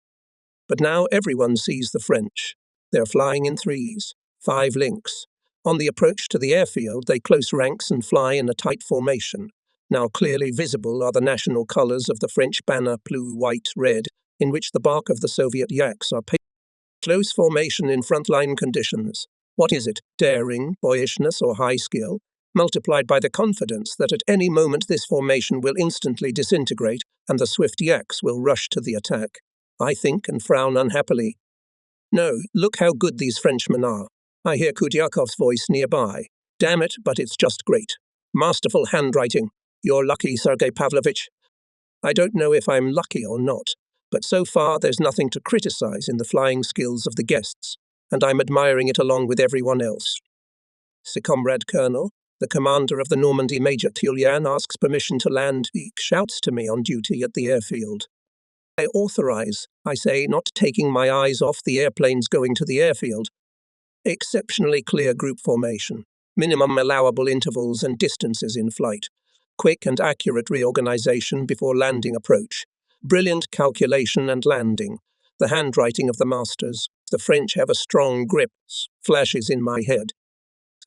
But now everyone sees the French. They're flying in 3s, 5 links. On the approach to the airfield, they close ranks and fly in a tight formation. Now clearly visible are the national colours of the French banner, blue, white, red, in which the bark of the Soviet yaks are painted. Close formation in frontline conditions. What is it? Daring, boyishness, or high skill? Multiplied by the confidence that at any moment this formation will instantly disintegrate and the swift yaks will rush to the attack. I think and frown unhappily. No, look how good these Frenchmen are. I hear Kudyakov's voice nearby. Damn it, but it's just great. Masterful handwriting. You're lucky, Sergei Pavlovich. I don't know if I'm lucky or not, but so far there's nothing to criticize in the flying skills of the guests, and I'm admiring it along with everyone else. Comrade Colonel, the commander of the Normandy, Major Tulian, asks permission to land. He shouts to me on duty at the airfield. I authorize, I say, not taking my eyes off the airplanes going to the airfield. Exceptionally clear group formation, minimum allowable intervals and distances in flight, quick and accurate reorganization before landing approach, brilliant calculation and landing, the handwriting of the masters. The French have a strong grip, flashes in my head.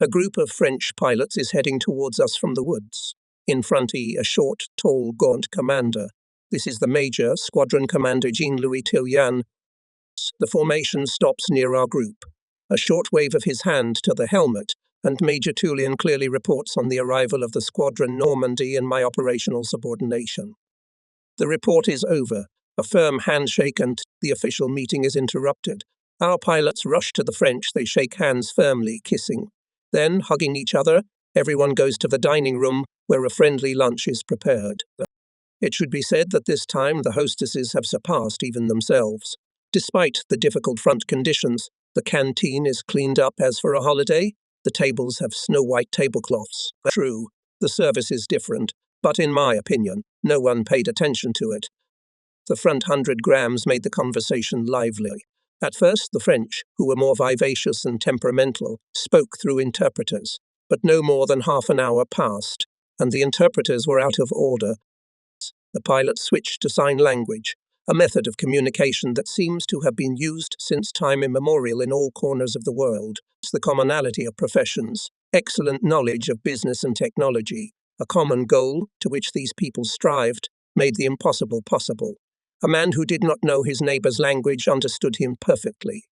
A group of French pilots is heading towards us from the woods. In front, a short, tall, gaunt commander. This is the Major, Squadron Commander Jean-Louis Tillian. The formation stops near our group. A short wave of his hand to the helmet, and Major Tullian clearly reports on the arrival of the Squadron Normandy and my operational subordination. The report is over. A firm handshake and the official meeting is interrupted. Our pilots rush to the French. They shake hands firmly, kissing. Then, hugging each other, everyone goes to the dining room where a friendly lunch is prepared. It should be said that this time the hostesses have surpassed even themselves. Despite the difficult front conditions, the canteen is cleaned up as for a holiday. The tables have snow-white tablecloths. True, the service is different, but in my opinion, no one paid attention to it. The front 100 grams made the conversation lively. At first, the French, who were more vivacious and temperamental, spoke through interpreters, but no more than half an hour passed, and the interpreters were out of order. The pilots switched to sign language, a method of communication that seems to have been used since time immemorial in all corners of the world. It's the commonality of professions, excellent knowledge of business and technology, a common goal to which these people strived, made the impossible possible. A man who did not know his neighbor's language understood him perfectly.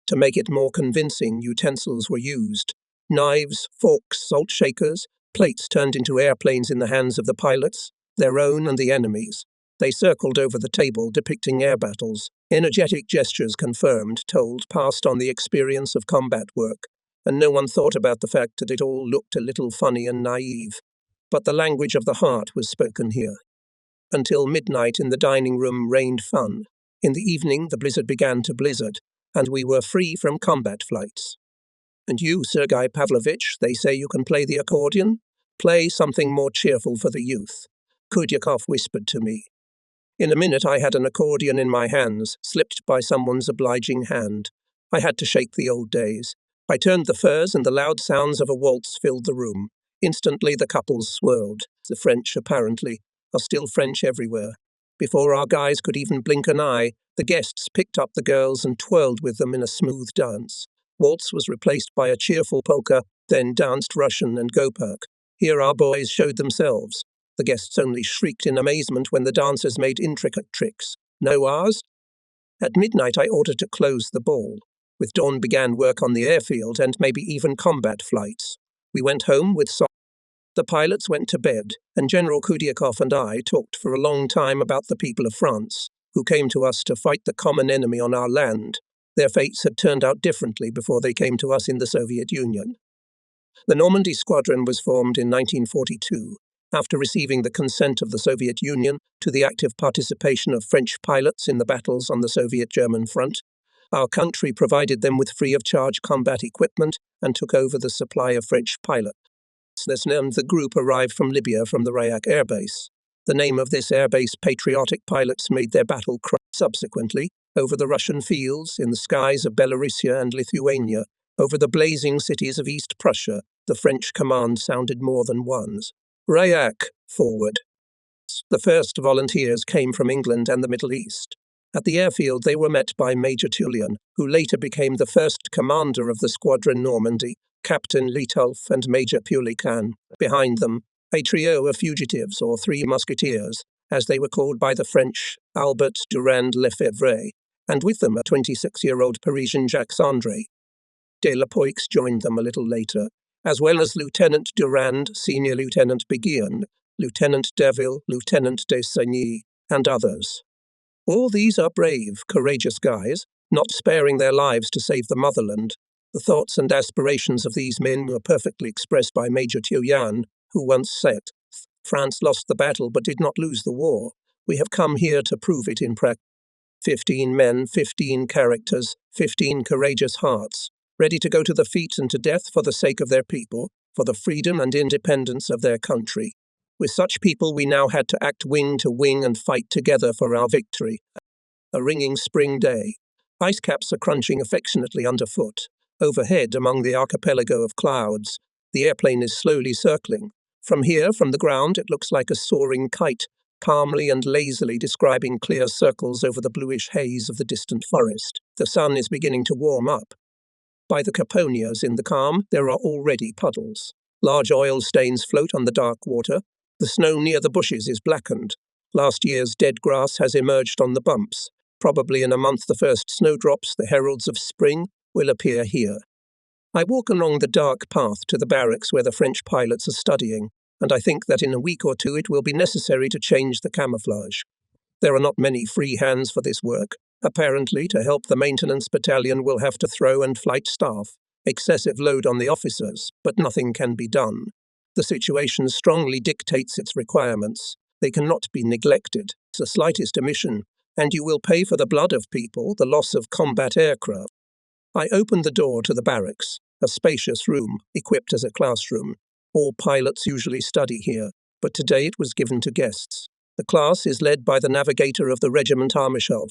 To make it more convincing, utensils were used. Knives, forks, salt shakers, plates turned into airplanes in the hands of the pilots, their own and the enemy's. They circled over the table, depicting air battles. Energetic gestures confirmed, told, passed on the experience of combat work, and no one thought about the fact that it all looked a little funny and naive. But the language of the heart was spoken here. Until midnight in the dining room reigned fun. In the evening the blizzard began to blizzard, and we were free from combat flights. And you, Sergei Pavlovich, they say you can play the accordion? Play something more cheerful for the youth. Kudyakov whispered to me. In a minute I had an accordion in my hands, slipped by someone's obliging hand. I had to shake the old days. I turned the furs and the loud sounds of a waltz filled the room. Instantly the couples swirled. The French, apparently, are still French everywhere. Before our guys could even blink an eye, the guests picked up the girls and twirled with them in a smooth dance. Waltz was replaced by a cheerful polka, then danced Russian and Gopuk. Here our boys showed themselves. The guests only shrieked in amazement when the dancers made intricate tricks. No ours? At midnight I ordered to close the ball. With dawn began work on the airfield and maybe even combat flights. We went home with the pilots went to bed, and General Kudyakov and I talked for a long time about the people of France, who came to us to fight the common enemy on our land. Their fates had turned out differently before they came to us in the Soviet Union. The Normandy Squadron was formed in 1942, after receiving the consent of the Soviet Union to the active participation of French pilots in the battles on the Soviet-German front. Our country provided them with free-of-charge combat equipment and took over the supply of French pilots. The group arrived from Libya from the Rayak Air Base. The name of this airbase, patriotic pilots made their battle cry. Subsequently, over the Russian fields, in the skies of Belarusia and Lithuania, over the blazing cities of East Prussia, the French command sounded more than once. Rayak, forward. The first volunteers came from England and the Middle East. At the airfield they were met by Major Tulian, who later became the first commander of the Squadron Normandy, Captain Litolf and Major Pulikan. Behind them, a trio of fugitives, or three musketeers, as they were called by the French, Albert Durand Lefebvre, and with them a 26-year-old Parisian Jacques-André. De la Poix joined them a little later, as well as Lieutenant Durand, Senior Lieutenant Beguian, Lieutenant Deville, Lieutenant de Saigny, and others. All these are brave, courageous guys, not sparing their lives to save the motherland. The thoughts and aspirations of these men were perfectly expressed by Major Tulian, who once said, France lost the battle but did not lose the war. We have come here to prove it in practice. 15 men, 15 characters, 15 courageous hearts, ready to go to the feet and to death for the sake of their people, for the freedom and independence of their country. With such people we now had to act wing to wing and fight together for our victory. A ringing spring day. Ice caps are crunching affectionately underfoot. Overhead, among the archipelago of clouds, the airplane is slowly circling. From here, from the ground, it looks like a soaring kite, calmly and lazily describing clear circles over the bluish haze of the distant forest. The sun is beginning to warm up. By the Caponias in the calm, there are already puddles. Large oil stains float on the dark water. The snow near the bushes is blackened. Last year's dead grass has emerged on the bumps. Probably in a month the first snowdrops, the heralds of spring, will appear here. I walk along the dark path to the barracks where the French pilots are studying, and I think that in a week or two it will be necessary to change the camouflage. There are not many free hands for this work. Apparently, to help the maintenance battalion will have to throw and flight staff. Excessive load on the officers, but nothing can be done. The situation strongly dictates its requirements. They cannot be neglected. It's the slightest omission, and you will pay for the blood of people, the loss of combat aircraft. I opened the door to the barracks. a spacious room equipped as a classroom. All pilots usually study here, but today it was given to guests. The class is led by the navigator of the regiment Armashov.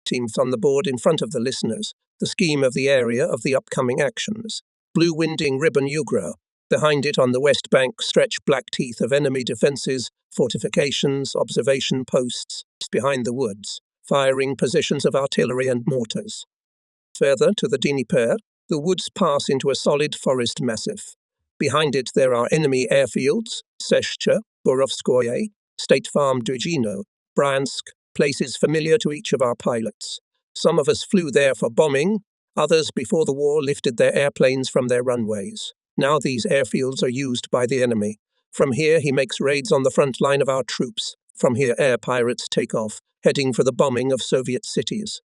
Teams on the board in front of the listeners, the scheme of the area of the upcoming actions. Blue winding ribbon Ugra. Behind it on the west bank stretch black teeth of enemy defences, fortifications, observation posts, behind the woods, firing positions of artillery and mortars. Further to the Dnieper, the woods pass into a solid forest massif. Behind it there are enemy airfields, Seshcha, Borovskoye, State Farm Dujino, Bryansk, places familiar to each of our pilots. Some of us flew there for bombing, others before the war lifted their airplanes from their runways. Now these airfields are used by the enemy. From here he makes raids on the front line of our troops. From here air pirates take off, heading for the bombing of Soviet cities.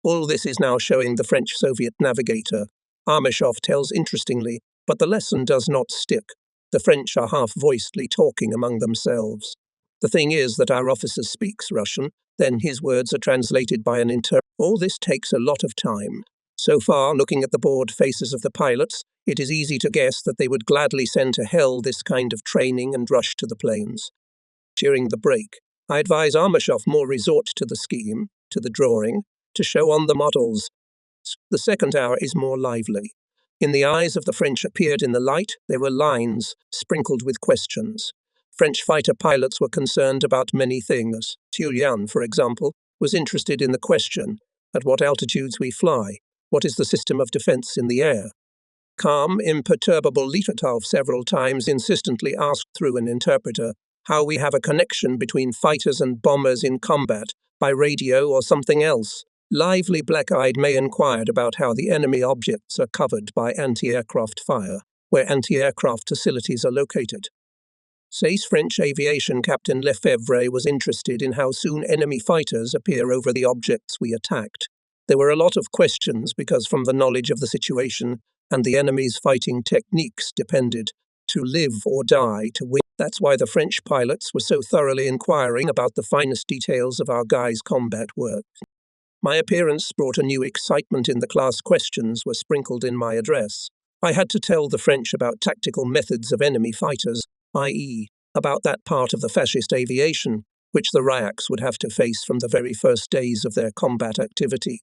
All this is now showing the French-Soviet navigator. Armashov tells interestingly, but the lesson does not stick. The French are half-voicedly talking among themselves. The thing is that our officer speaks Russian, then his words are translated by an interpreter. All this takes a lot of time. So far, looking at the bored faces of the pilots, it is easy to guess that they would gladly send to hell this kind of training and rush to the planes. During the break, I advise Armashov more resort to the scheme, to the drawing, to show on the models. The second hour is more lively. In the eyes of the French appeared in the light, there were lines, sprinkled with questions. French fighter pilots were concerned about many things. Turbulent, for example, was interested in the question, at what altitudes we fly, what is the system of defense in the air? Calm, imperturbable Litatov several times insistently asked through an interpreter how we have a connection between fighters and bombers in combat, by radio or something else. Lively black-eyed May inquired about how the enemy objects are covered by anti-aircraft fire, where anti-aircraft facilities are located. Says French aviation captain Lefebvre was interested in how soon enemy fighters appear over the objects we attacked. There were a lot of questions because from the knowledge of the situation and the enemy's fighting techniques depended to live or die to win. That's why the French pilots were so thoroughly inquiring about the finest details of our guys' combat work. My appearance brought a new excitement in the class. Questions were sprinkled in my address. I had to tell the French about tactical methods of enemy fighters, i.e., about that part of the fascist aviation, which the Ryaks would have to face from the very first days of their combat activity.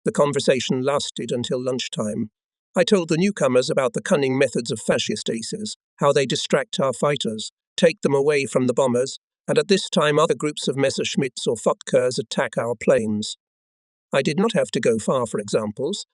The conversation lasted until lunchtime. I told the newcomers about the cunning methods of fascist aces, how they distract our fighters, take them away from the bombers, and at this time other groups of Messerschmitts or Fokkers attack our planes. I did not have to go far for examples.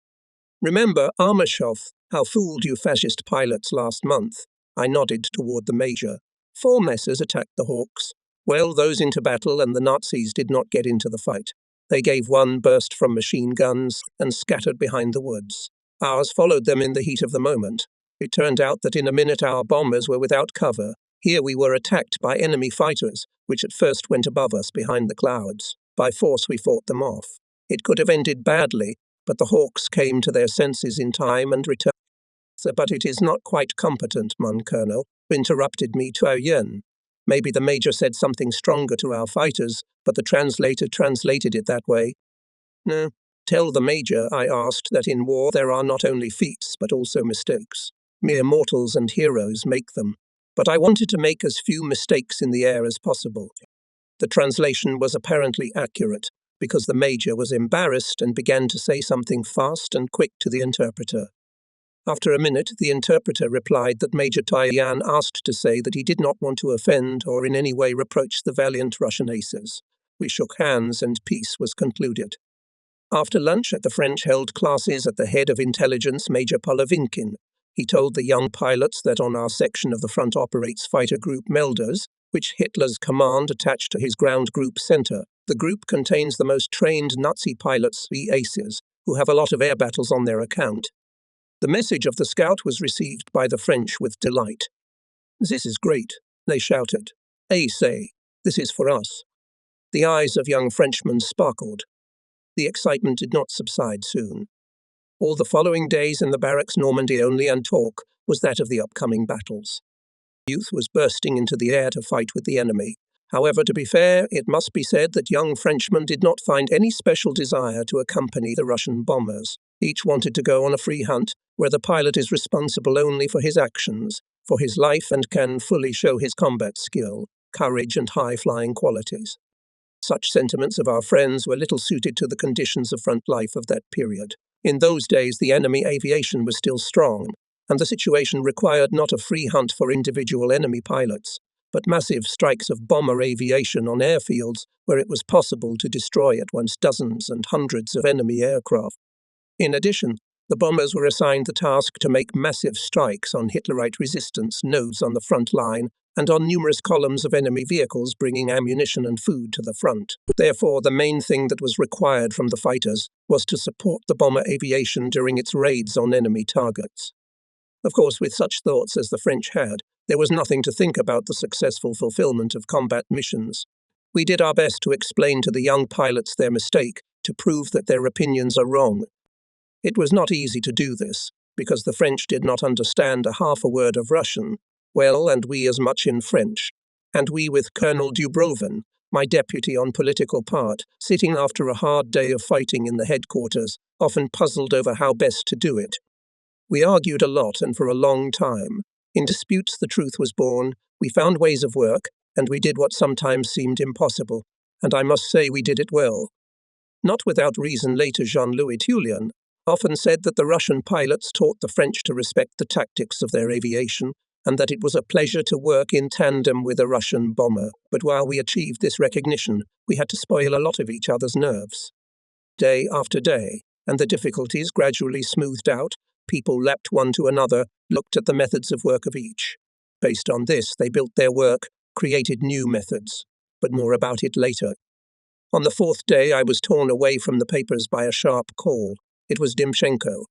Remember, Armashov, how fooled you fascist pilots last month? I nodded toward the major. 4 Messers attacked the Hawks. Well, those into battle and the Nazis did not get into the fight. They gave one burst from machine guns and scattered behind the woods. Ours followed them in the heat of the moment. It turned out that in a minute our bombers were without cover. Here we were attacked by enemy fighters, which at first went above us behind the clouds. By force we fought them off. It could have ended badly, but the Hawks came to their senses in time and returned. But it is not quite competent, mon colonel, interrupted me Tuyen. Maybe the major said something stronger to our fighters, but the translator translated it that way. No. Tell the major, I asked, that in war there are not only feats but also mistakes. Mere mortals and heroes make them. But I wanted to make as few mistakes in the air as possible. The translation was apparently accurate, because the major was embarrassed and began to say something fast and quick to the interpreter. After a minute, the interpreter replied that Major Tyan asked to say that he did not want to offend or in any way reproach the valiant Russian aces. We shook hands and peace was concluded. After lunch, the French held classes at the head of intelligence, Major Polovinkin. He told the young pilots that on our section of the front operates fighter group Melders, which Hitler's command attached to his ground group center. The group contains the most trained Nazi pilots, the aces, who have a lot of air battles on their account. The message of the scout was received by the French with delight. This is great, they shouted. Ace, this is for us. The eyes of young Frenchmen sparkled. The excitement did not subside soon. All the following days in the barracks Normandy only and talk was that of the upcoming battles. Youth was bursting into the air to fight with the enemy. However, to be fair, it must be said that young Frenchmen did not find any special desire to accompany the Russian bombers. Each wanted to go on a free hunt, where the pilot is responsible only for his actions, for his life, and can fully show his combat skill, courage, and high-flying qualities. Such sentiments of our friends were little suited to the conditions of front life of that period. In those days, the enemy aviation was still strong, and the situation required not a free hunt for individual enemy pilots, but massive strikes of bomber aviation on airfields where it was possible to destroy at once dozens and hundreds of enemy aircraft. In addition, the bombers were assigned the task to make massive strikes on Hitlerite resistance nodes on the front line and on numerous columns of enemy vehicles bringing ammunition and food to the front. Therefore, the main thing that was required from the fighters was to support the bomber aviation during its raids on enemy targets. Of course, with such thoughts as the French had, there was nothing to think about the successful fulfillment of combat missions. We did our best to explain to the young pilots their mistake, to prove that their opinions are wrong. It was not easy to do this, because the French did not understand half a word of Russian, well, and we as much in French, and we with Colonel Dubrovin, my deputy on political part, sitting after a hard day of fighting in the headquarters, often puzzled over how best to do it. We argued a lot and for a long time. In disputes the truth was born, we found ways of work, and we did what sometimes seemed impossible, and I must say we did it well. Not without reason, later Jean-Louis Tullien often said that the Russian pilots taught the French to respect the tactics of their aviation, and that it was a pleasure to work in tandem with a Russian bomber. But while we achieved this recognition, we had to spoil a lot of each other's nerves. Day after day, and the difficulties gradually smoothed out, people leapt one to another, looked at the methods of work of each. Based on this, they built their work, created new methods. But more about it later. On the fourth day, I was torn away from the papers by a sharp call. It was Dimchenko.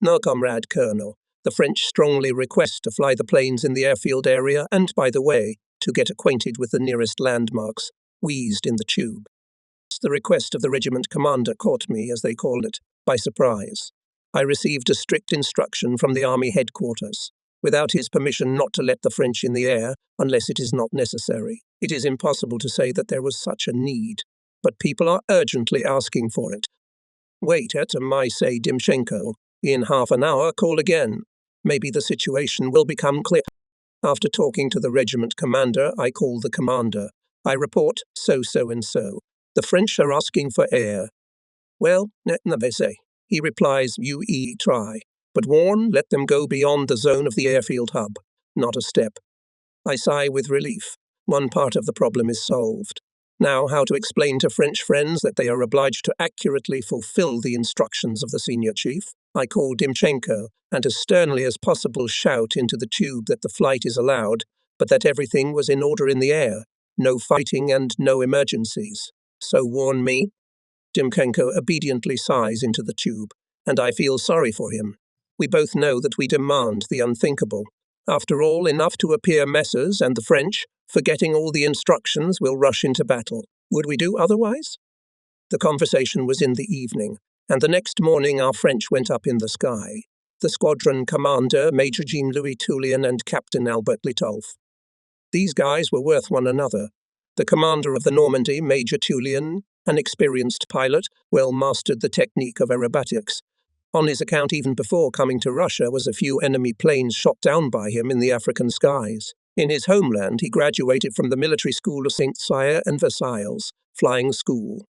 "No, comrade colonel. The French strongly request to fly the planes in the airfield area and, by the way, to get acquainted with the nearest landmarks," wheezed in the tube. The request of the regiment commander caught me, as they call it, by surprise. I received a strict instruction from the army headquarters, without his permission not to let the French in the air unless it is not necessary. It is impossible to say that there was such a need, but people are urgently asking for it. "Wait at my say Dimchenko. In half an hour, call again. Maybe the situation will become clear." After talking to the regiment commander, I call the commander. I report so and so. The French are asking for air. "Well, say." He replies, "You try. But warn, let them go beyond the zone of the airfield hub. Not a step." I sigh with relief. One part of the problem is solved. Now, how to explain to French friends that they are obliged to accurately fulfill the instructions of the senior chief? I call Dimchenko, and as sternly as possible shout into the tube that the flight is allowed, but that everything was in order in the air, no fighting and no emergencies. "So warn me." Dimchenko obediently sighs into the tube, and I feel sorry for him. We both know that we demand the unthinkable. After all, enough to appear messers, and the French, forgetting all the instructions, will rush into battle. Would we do otherwise? The conversation was in the evening, and the next morning our French went up in the sky. The squadron commander, Major Jean-Louis Tullien, and Captain Albert Litolf. These guys were worth one another. The commander of the Normandy, Major Tullien, an experienced pilot, well mastered the technique of aerobatics. On his account, even before coming to Russia, was a few enemy planes shot down by him in the African skies. In his homeland, he graduated from the military school of St. Cyr and Versailles, flying school.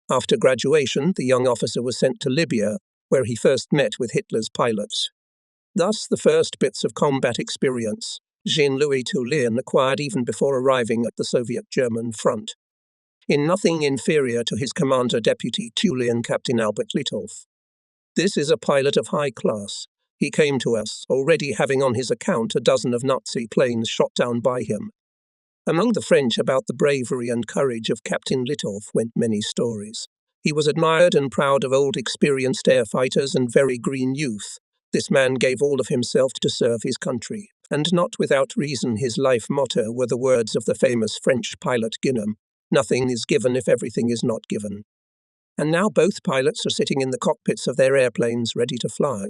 After graduation, the young officer was sent to Libya, where he first met with Hitler's pilots. Thus, the first bits of combat experience Jean-Louis Tullien acquired even before arriving at the Soviet-German front. In nothing inferior to his commander-deputy Tullien, Captain Albert Litolf. This is a pilot of high class. He came to us, already having on his account a dozen of Nazi planes shot down by him. Among the French about the bravery and courage of Captain Litolf went many stories. He was admired and proud of old experienced air fighters and very green youth. This man gave all of himself to serve his country, and not without reason his life motto were the words of the famous French pilot Guénon: "Nothing is given if everything is not given." And now both pilots are sitting in the cockpits of their airplanes ready to fly.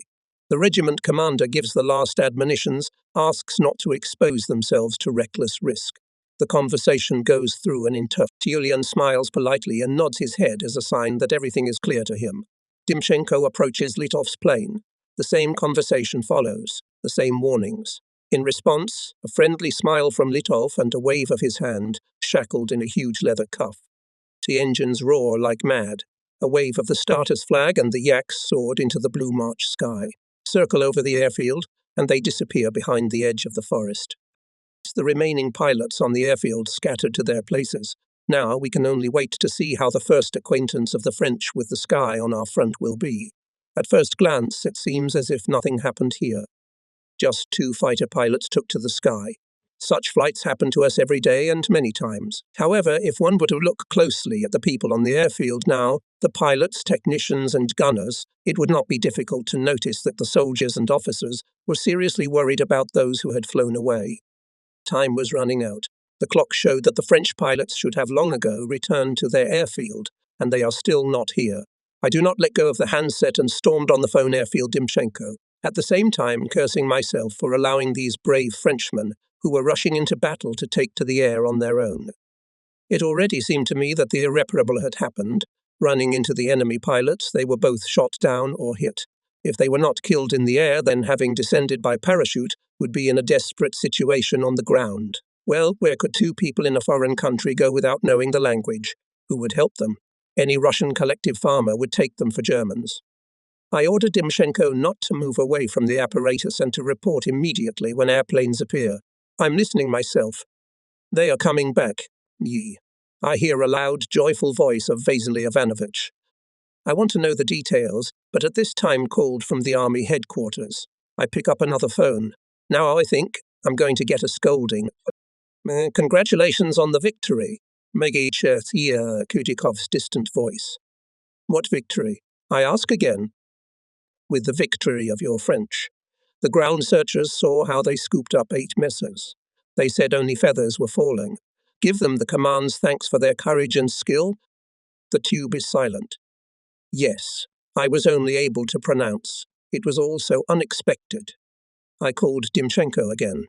The regiment commander gives the last admonitions, asks not to expose themselves to reckless risk. The conversation goes through an interpreter. Tullien smiles politely and nods his head as a sign that everything is clear to him. Timchenko approaches Litov's plane. The same conversation follows, the same warnings. In response, a friendly smile from Litov and a wave of his hand, shackled in a huge leather cuff. The engines roar like mad. A wave of the starter's flag and the yaks soared into the blue March sky, circle over the airfield, and they disappear behind the edge of the forest. The remaining pilots on the airfield scattered to their places. Now we can only wait to see how the first acquaintance of the French with the sky on our front will be. At first glance, it seems as if nothing happened here. Just 2 fighter pilots took to the sky. Such flights happen to us every day and many times. However, if one were to look closely at the people on the airfield now, the pilots, technicians and gunners, it would not be difficult to notice that the soldiers and officers were seriously worried about those who had flown away. Time was running out. The clock showed that the French pilots should have long ago returned to their airfield, and they are still not here. I do not let go of the handset and stormed on the phone airfield Timchenko, at the same time cursing myself for allowing these brave Frenchmen, who were rushing into battle, to take to the air on their own. It already seemed to me that the irreparable had happened. Running into the enemy pilots, they were both shot down or hit. If they were not killed in the air, then having descended by parachute, would be in a desperate situation on the ground. Well, where could 2 people in a foreign country go without knowing the language? Who would help them? Any Russian collective farmer would take them for Germans. I ordered Timchenko not to move away from the apparatus and to report immediately when airplanes appear. I'm listening myself. They are coming back. Ye. I hear a loud, joyful voice of Vasily Ivanovich. I want to know the details, but at this time called from the army headquarters. I pick up another phone. Now I think I'm going to get a scolding. Congratulations on the victory, Megichetia Kutikov's distant voice. What victory? I ask again. With the victory of your French. The ground searchers saw how they scooped up 8 misses. They said only feathers were falling. Give them the command's thanks for their courage and skill. The tube is silent. Yes, I was only able to pronounce. It was all so unexpected. I called Timchenko again.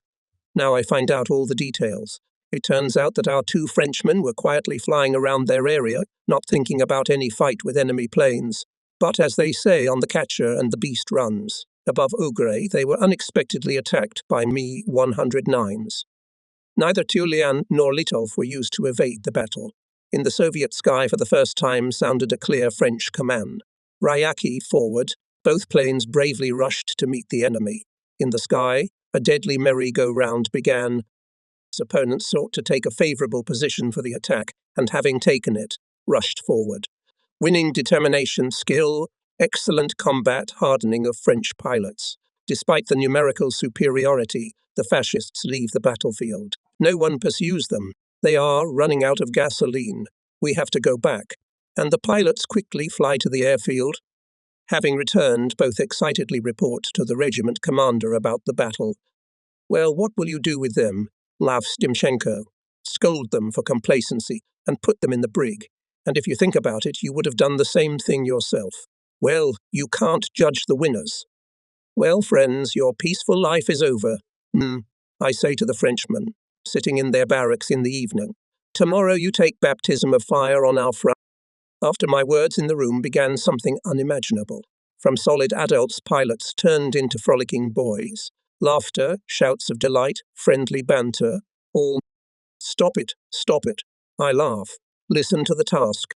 Now I find out all the details. It turns out that our 2 Frenchmen were quietly flying around their area, not thinking about any fight with enemy planes. But as they say on The Catcher and the Beast Runs, above Ogre, they were unexpectedly attacked by Mi-109s. Neither Tulian nor Litov were used to evade the battle. In the Soviet sky for the first time sounded a clear French command. Ryaki forward, both planes bravely rushed to meet the enemy. In the sky, a deadly merry-go-round began. Its opponents sought to take a favorable position for the attack, and having taken it, rushed forward. Winning determination, skill, excellent combat hardening of French pilots. Despite the numerical superiority, the fascists leave the battlefield. No one pursues them. They are running out of gasoline. We have to go back. And the pilots quickly fly to the airfield. Having returned, both excitedly report to the regiment commander about the battle. Well, what will you do with them? Laughs Timchenko. Scold them for complacency and put them in the brig. And if you think about it, you would have done the same thing yourself. Well, you can't judge the winners. Well, friends, your peaceful life is over. I say to the Frenchmen, sitting in their barracks in the evening. Tomorrow you take baptism of fire on our front. After my words in the room began something unimaginable. From solid adults, pilots turned into frolicking boys. Laughter, shouts of delight, friendly banter, all. Stop it, stop it. I laugh. Listen to the task.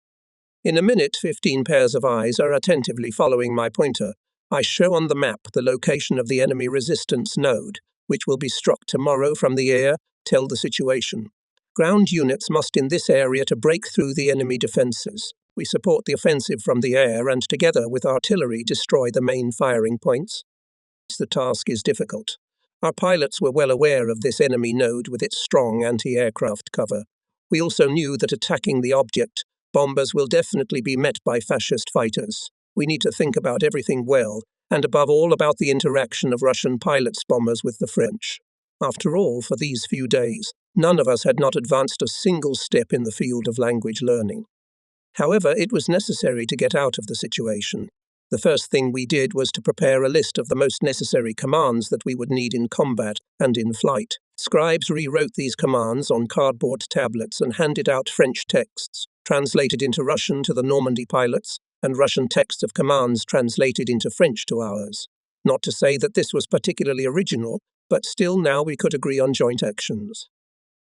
In a minute, 15 pairs of eyes are attentively following my pointer. I show on the map the location of the enemy resistance node, which will be struck tomorrow from the air. Tell the situation. Ground units must in this area to break through the enemy defences. We support the offensive from the air and together with artillery destroy the main firing points. The task is difficult. Our pilots were well aware of this enemy node with its strong anti-aircraft cover. We also knew that attacking the object, bombers will definitely be met by fascist fighters. We need to think about everything well, and above all about the interaction of Russian pilots' bombers with the French. After all, for these few days, none of us had not advanced a single step in the field of language learning. However, it was necessary to get out of the situation. The first thing we did was to prepare a list of the most necessary commands that we would need in combat and in flight. Scribes rewrote these commands on cardboard tablets and handed out French texts, translated into Russian to the Normandy pilots, and Russian text of commands translated into French to ours. Not to say that this was particularly original, but still now we could agree on joint actions.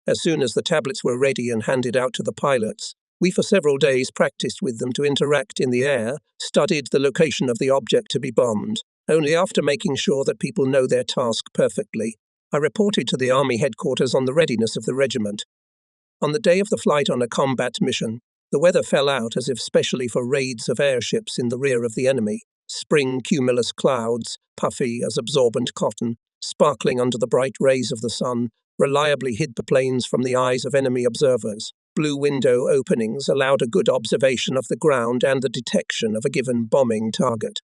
As soon as the tablets were ready and handed out to the pilots, we for several days practiced with them to interact in the air, studied the location of the object to be bombed. Only after making sure that people know their task perfectly, I reported to the Army headquarters on the readiness of the regiment. On the day of the flight on a combat mission, the weather fell out as if specially for raids of airships in the rear of the enemy. Spring cumulus clouds, puffy as absorbent cotton, sparkling under the bright rays of the sun, reliably hid the planes from the eyes of enemy observers. Blue window openings allowed a good observation of the ground and the detection of a given bombing target.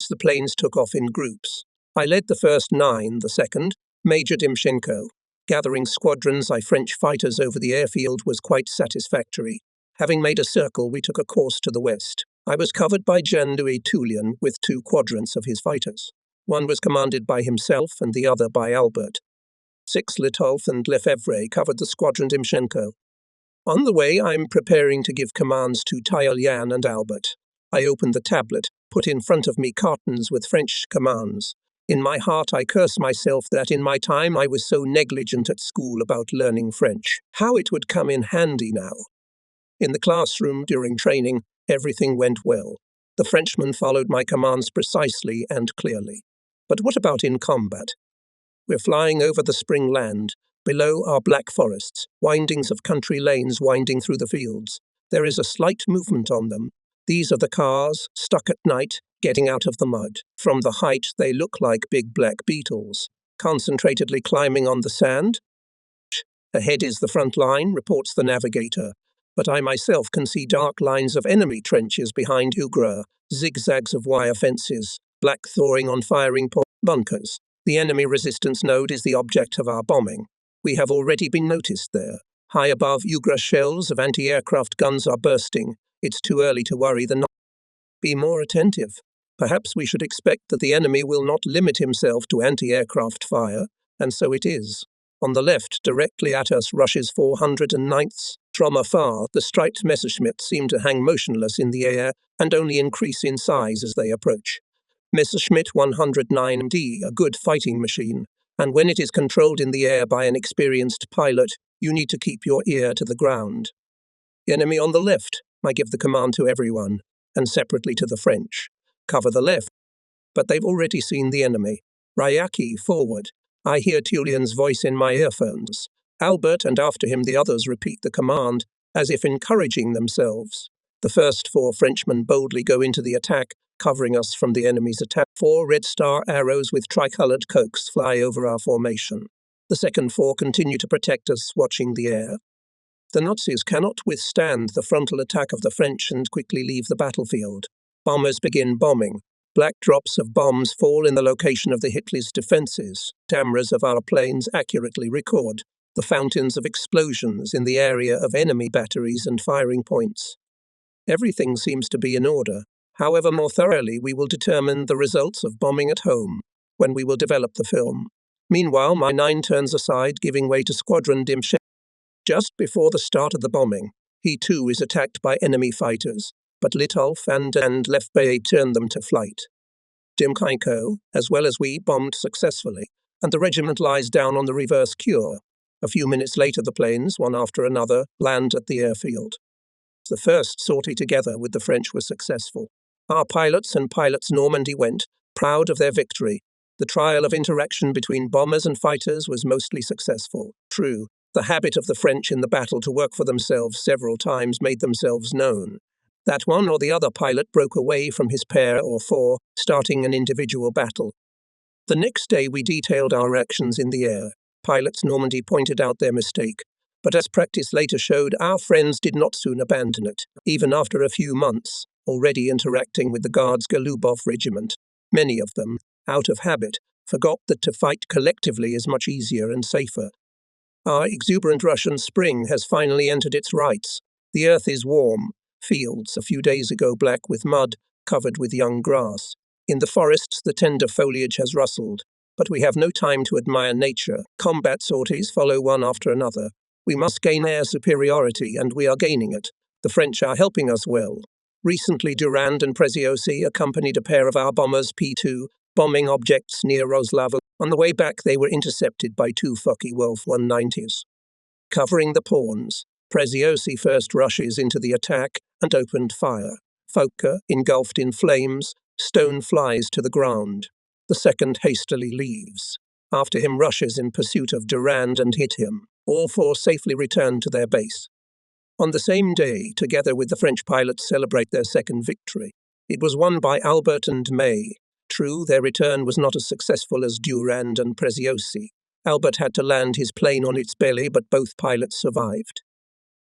The planes took off in groups. I led the first 9, the second, Major Dimchenko. Gathering squadrons of French fighters over the airfield was quite satisfactory. Having made a circle, we took a course to the west. I was covered by Jean-Louis Toullion with 2 quadrants of his fighters. One was commanded by himself and the other by Albert. 6 Litolf and Lefebvre covered the squadron Dimchenko. On the way, I'm preparing to give commands to Toullion and Albert. I opened the tablet, put in front of me cartons with French commands. In my heart, I curse myself that in my time I was so negligent at school about learning French. How it would come in handy now. In the classroom during training, everything went well. The Frenchmen followed my commands precisely and clearly. But what about in combat? We're flying over the spring land. Below are black forests, windings of country lanes winding through the fields. There is a slight movement on them. These are the cars, stuck at night, getting out of the mud. From the height, they look like big black beetles, concentratedly climbing on the sand. Ahead is the front line, reports the navigator. But I myself can see dark lines of enemy trenches behind Ugra, zigzags of wire fences, black thawing on firing bunkers. The enemy resistance node is the object of our bombing. We have already been noticed there. High above Ugra, shells of anti-aircraft guns are bursting. It's too early to worry the not. Be more attentive. Perhaps we should expect that the enemy will not limit himself to anti-aircraft fire, and so it is. On the left, directly at us, rushes 409th. From afar, the striped Messerschmitt seem to hang motionless in the air and only increase in size as they approach. Messerschmitt 109D, a good fighting machine, and when it is controlled in the air by an experienced pilot, you need to keep your ear to the ground. Enemy on the left, I give the command to everyone, and separately to the French. Cover the left. But they've already seen the enemy. Ryaki, forward. I hear Tullion's voice in my earphones. Albert and after him the others repeat the command, as if encouraging themselves. The first 4 Frenchmen boldly go into the attack, covering us from the enemy's attack. 4 red star arrows with tricolored cokes fly over our formation. The second 4 continue to protect us, watching the air. The Nazis cannot withstand the frontal attack of the French and quickly leave the battlefield. Bombers begin bombing. Black drops of bombs fall in the location of the Hitler's defences. Cameras of our planes accurately record the fountains of explosions in the area of enemy batteries and firing points. Everything seems to be in order. However, more thoroughly we will determine the results of bombing at home when we will develop the film. Meanwhile, my 9 turns aside, giving way to Squadron Dimchenko. Just before the start of the bombing, he too is attacked by enemy fighters, but Litolf and Lefebvre turn them to flight. Dimchenko, as well as we, bombed successfully, and the regiment lies down on the reverse cure. A few minutes later, the planes, one after another, land at the airfield. The first sortie together with the French was successful. Our pilots and pilots Normandy went, proud of their victory. The trial of interaction between bombers and fighters was mostly successful. True, the habit of the French in the battle to work for themselves several times made themselves known. That one or the other pilot broke away from his pair or 4, starting an individual battle. The next day we detailed our actions in the air. Pilots Normandy pointed out their mistake, but as practice later showed, our friends did not soon abandon it, even after a few months, already interacting with the Guards Golubov regiment. Many of them, out of habit, forgot that to fight collectively is much easier and safer. Our exuberant Russian spring has finally entered its rites. The earth is warm. Fields, a few days ago black with mud, covered with young grass. In the forests, the tender foliage has rustled. But we have no time to admire nature. Combat sorties follow one after another. We must gain air superiority, and we are gaining it. The French are helping us well. Recently, Durand and Preziosi accompanied a pair of our bombers P-2 bombing objects near Roslava. On the way back, they were intercepted by two Focke-Wulf 190s. Covering the pawns, Preziosi first rushes into the attack and opened fire. Focke, engulfed in flames, stone flies to the ground. The second hastily leaves. After him rushes in pursuit of Durand and hit him. All four safely return to their base. On the same day, together with the French pilots celebrate their second victory. It was won by Albert and May. True, their return was not as successful as Durand and Preziosi. Albert had to land his plane on its belly, but both pilots survived.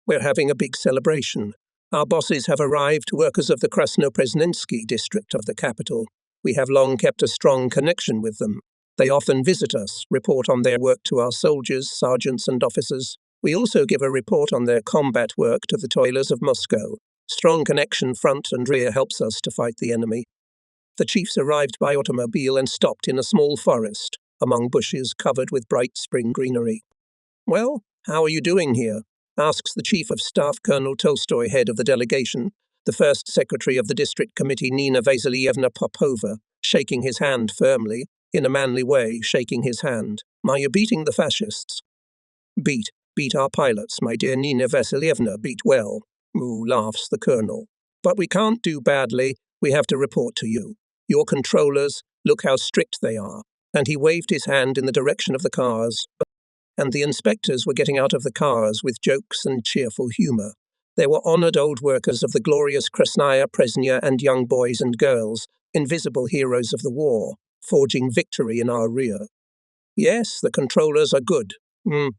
We're having a big celebration. Our bosses have arrived, workers of the Krasnopresnensky district of the capital. We have long kept a strong connection with them. They often visit us, report on their work to our soldiers, sergeants and officers. We also give a report on their combat work to the toilers of Moscow. Strong connection front and rear helps us to fight the enemy. The chiefs arrived by automobile and stopped in a small forest, among bushes covered with bright spring greenery. "Well, how are you doing here?" asks the Chief of Staff, Colonel Tolstoy, head of the delegation, the first secretary of the district committee, Nina Vasilievna Popova, shaking his hand firmly, in a manly way, shaking his hand. "Are you beating the fascists?" Beat our pilots, my dear Nina Vasilievna, beat well," laughs the colonel. "But we can't do badly, we have to report to you. Your controllers, look how strict they are." And he waved his hand in the direction of the cars, and the inspectors were getting out of the cars with jokes and cheerful humour. They were honoured old workers of the glorious Krasnaya Presnya and young boys and girls, invisible heroes of the war, forging victory in our rear. "Yes, the controllers are good,"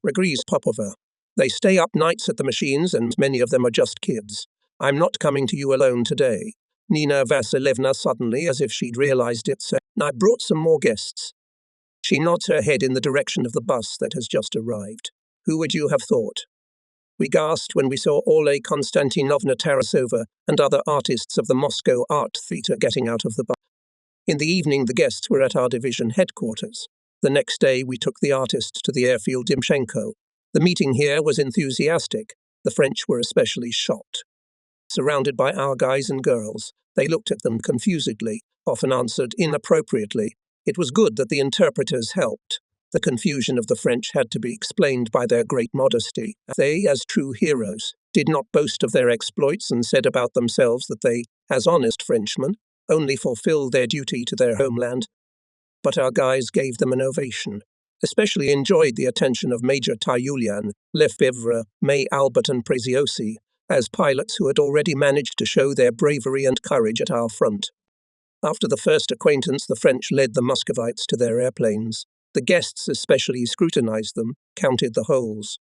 agrees Popova. "They stay up nights at the machines, and many of them are just kids. I'm not coming to you alone today." Nina Vasilievna suddenly, as if she'd realized it, said, "I brought some more guests." She nods her head in the direction of the bus that has just arrived. "Who would you have thought?" We gasped when we saw Oleg Konstantinovna Tarasova and other artists of the Moscow Art Theatre getting out of the bus. In the evening, the guests were at our division headquarters. The next day, we took the artists to the airfield Dimchenko. The meeting here was enthusiastic. The French were especially shocked. Surrounded by our guys and girls, they looked at them confusedly, often answered inappropriately. It was good that the interpreters helped. The confusion of the French had to be explained by their great modesty. They, as true heroes, did not boast of their exploits and said about themselves that they, as honest Frenchmen, only fulfilled their duty to their homeland. But our guys gave them an ovation. Especially enjoyed the attention of Major Tyulian, Lefebvre, May, Albert and Preziosi, as pilots who had already managed to show their bravery and courage at our front. After the first acquaintance, the French led the Muscovites to their airplanes. The guests especially scrutinized them, counted the holes.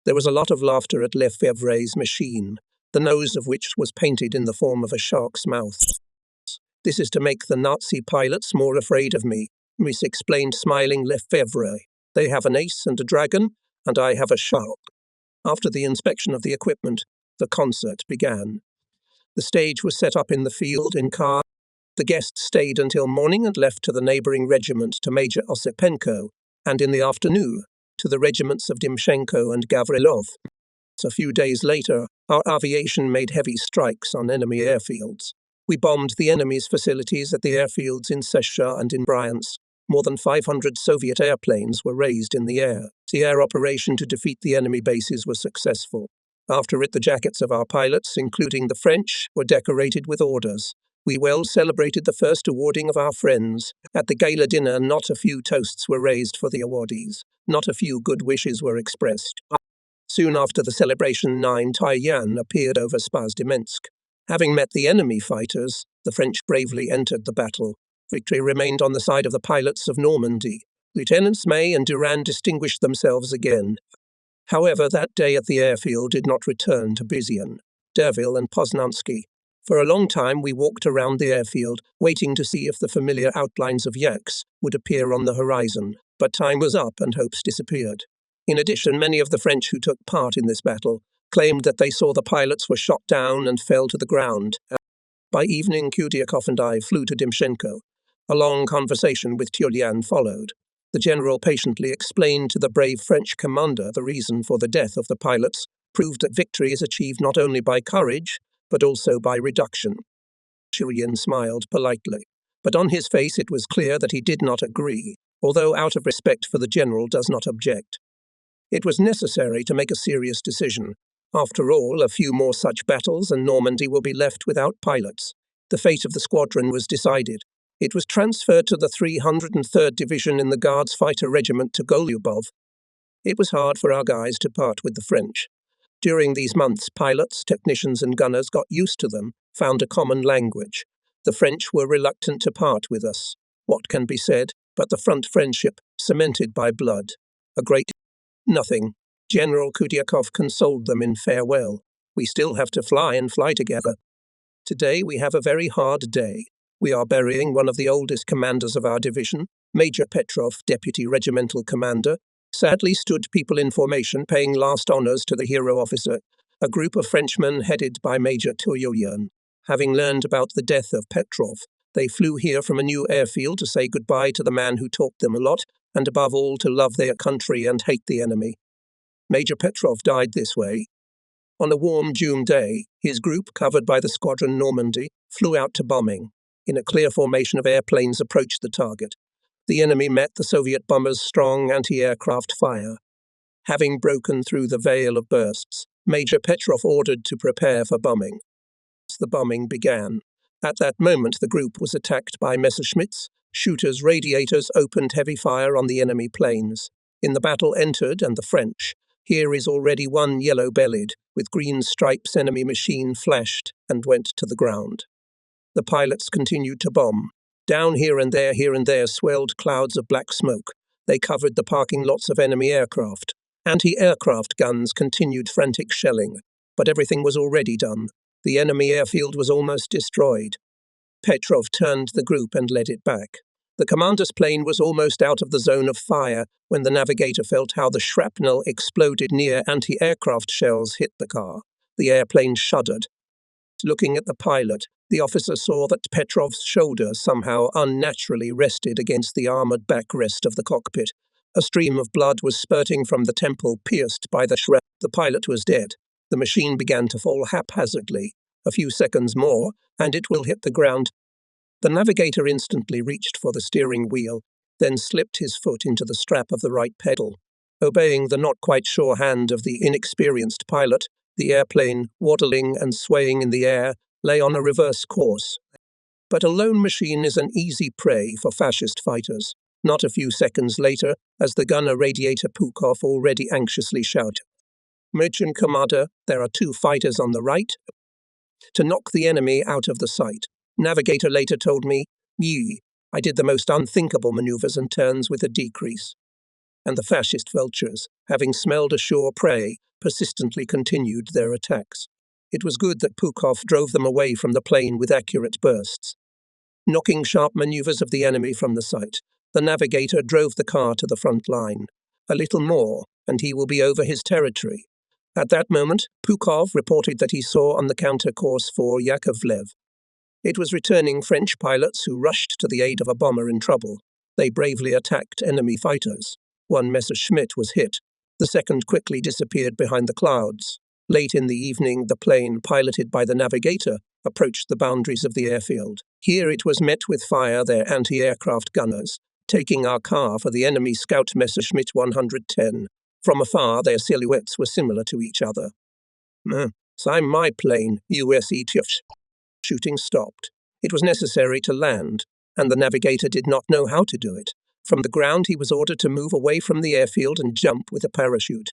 There was a lot of laughter at Lefebvre's machine, the nose of which was painted in the form of a shark's mouth. "This is to make the Nazi pilots more afraid of me," Miss explained, smiling. "Lefebvre. They have an ace and a dragon, and I have a shark." After the inspection of the equipment, the concert began. The stage was set up in the field in car. The guests stayed until morning and left to the neighbouring regiment to Major Osipenko, and in the afternoon to the regiments of Dimchenko and Gavrilov. A few days later, our aviation made heavy strikes on enemy airfields. We bombed the enemy's facilities at the airfields in Sesha and in Bryansk. More than 500 Soviet airplanes were raised in the air. The air operation to defeat the enemy bases was successful. After it, the jackets of our pilots, including the French, were decorated with orders. We well celebrated the first awarding of our friends. At the gala dinner, not a few toasts were raised for the awardees. Not a few good wishes were expressed. Soon after the celebration, 9 Taiyan appeared over Spazdemensk. Having met the enemy fighters, the French bravely entered the battle. Victory remained on the side of the pilots of Normandy. Lieutenants May and Durand distinguished themselves again. However, that day at the airfield did not return to Bizian, Derville and Poznansky. For a long time we walked around the airfield, waiting to see if the familiar outlines of Yaks would appear on the horizon, but time was up and hopes disappeared. In addition, many of the French who took part in this battle claimed that they saw the pilots were shot down and fell to the ground. By evening, Kudiakov and I flew to Dimchenko. A long conversation with Tulian followed. The general patiently explained to the brave French commander the reason for the death of the pilots, proved that victory is achieved not only by courage, but also by reduction. Tulian smiled politely, but on his face it was clear that he did not agree, although out of respect for the general does not object. It was necessary to make a serious decision. After all, a few more such battles and Normandy will be left without pilots. The fate of the squadron was decided. It was transferred to the 303rd Division in the Guards Fighter Regiment to Golyubov. It was hard for our guys to part with the French. During these months, pilots, technicians and gunners got used to them, found a common language. The French were reluctant to part with us. What can be said, but the front friendship, cemented by blood. A great nothing. General Kudyakov consoled them in farewell. We still have to fly and fly together. Today we have a very hard day. We are burying one of the oldest commanders of our division, Major Petrov, Deputy Regimental Commander. Sadly stood people in formation paying last honours to the hero officer, a group of Frenchmen headed by Major Turbulent. Having learned about the death of Petrov, they flew here from a new airfield to say goodbye to the man who taught them a lot, and above all to love their country and hate the enemy. Major Petrov died this way. On a warm June day, his group, covered by the Squadron Normandy, flew out to bombing. In a clear formation of airplanes approached the target. The enemy met the Soviet bombers' strong anti-aircraft fire. Having broken through the veil of bursts, Major Petrov ordered to prepare for bombing. The bombing began. At that moment, the group was attacked by Messerschmitts. Shooters' radiators opened heavy fire on the enemy planes. In the battle entered, and the French. Here is already one yellow-bellied, with green stripes enemy machine flashed and went to the ground. The pilots continued to bomb. Down here and there swelled clouds of black smoke. They covered the parking lots of enemy aircraft. Anti-aircraft guns continued frantic shelling, but everything was already done. The enemy airfield was almost destroyed. Petrov turned the group and led it back. The commander's plane was almost out of the zone of fire when the navigator felt how the shrapnel exploded near anti-aircraft shells hit the car. The airplane shuddered. Looking at the pilot, the officer saw that Petrov's shoulder somehow unnaturally rested against the armoured backrest of the cockpit. A stream of blood was spurting from the temple pierced by the shrapnel. The pilot was dead. The machine began to fall haphazardly. A few seconds more, and it will hit the ground. The navigator instantly reached for the steering wheel, then slipped his foot into the strap of the right pedal. Obeying the not quite sure hand of the inexperienced pilot, the airplane, waddling and swaying in the air, lay on a reverse course. But a lone machine is an easy prey for fascist fighters. Not a few seconds later, as the gunner radiator Pukov already anxiously shouted, "Merchant Commander, there are 2 fighters on the right," to knock the enemy out of the sight. Navigator later told me, I did the most unthinkable maneuvers and turns with a decrease. And the fascist vultures, having smelled a sure prey, persistently continued their attacks. It was good that Pukov drove them away from the plane with accurate bursts. Knocking sharp maneuvers of the enemy from the sight, the navigator drove the car to the front line. A little more, and he will be over his territory. At that moment, Pukov reported that he saw on the counter course for Yakovlev. It was returning French pilots who rushed to the aid of a bomber in trouble. They bravely attacked enemy fighters. One Messerschmitt was hit. The second quickly disappeared behind the clouds. Late in the evening, the plane, piloted by the navigator, approached the boundaries of the airfield. Here it was met with fire their anti-aircraft gunners, taking our car for the enemy scout Messerschmitt 110. From afar, their silhouettes were similar to each other. "I'm my plane, USE Tufts." Shooting stopped. It was necessary to land, and the navigator did not know how to do it. From the ground, he was ordered to move away from the airfield and jump with a parachute.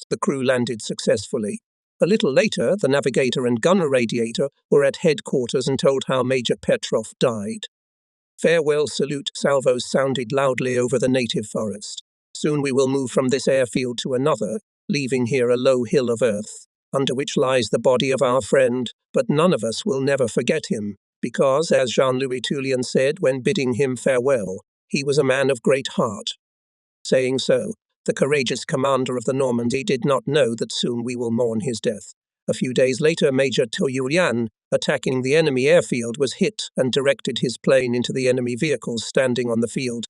The crew landed successfully. A little later, the navigator and gunner radiator were at headquarters and told how Major Petrov died. Farewell salute salvos sounded loudly over the native forest. Soon we will move from this airfield to another, leaving here a low hill of earth, under which lies the body of our friend, but none of us will never forget him, because, as Jean-Louis Tulian said when bidding him farewell, he was a man of great heart. Saying so, the courageous commander of the Normandy did not know that soon we will mourn his death. A few days later, Major Turbulent, attacking the enemy airfield, was hit and directed his plane into the enemy vehicles standing on the field.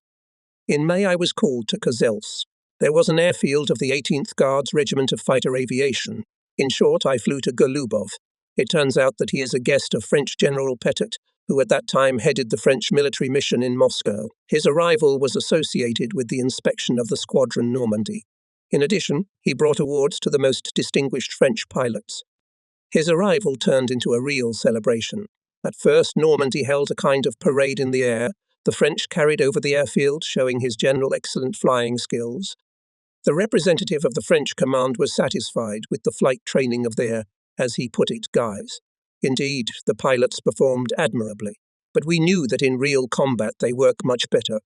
In May, I was called to Kozels. There was an airfield of the 18th Guards Regiment of Fighter Aviation. In short, I flew to Golubov. It turns out that he is a guest of French General Petit, who at that time headed the French military mission in Moscow. His arrival was associated with the inspection of the Squadron Normandy. In addition, he brought awards to the most distinguished French pilots. His arrival turned into a real celebration. At first, Normandy held a kind of parade in the air. The French carried over the airfield, showing his general excellent flying skills. The representative of the French command was satisfied with the flight training of their, as he put it, guys. Indeed, the pilots performed admirably, but we knew that in real combat they work much better.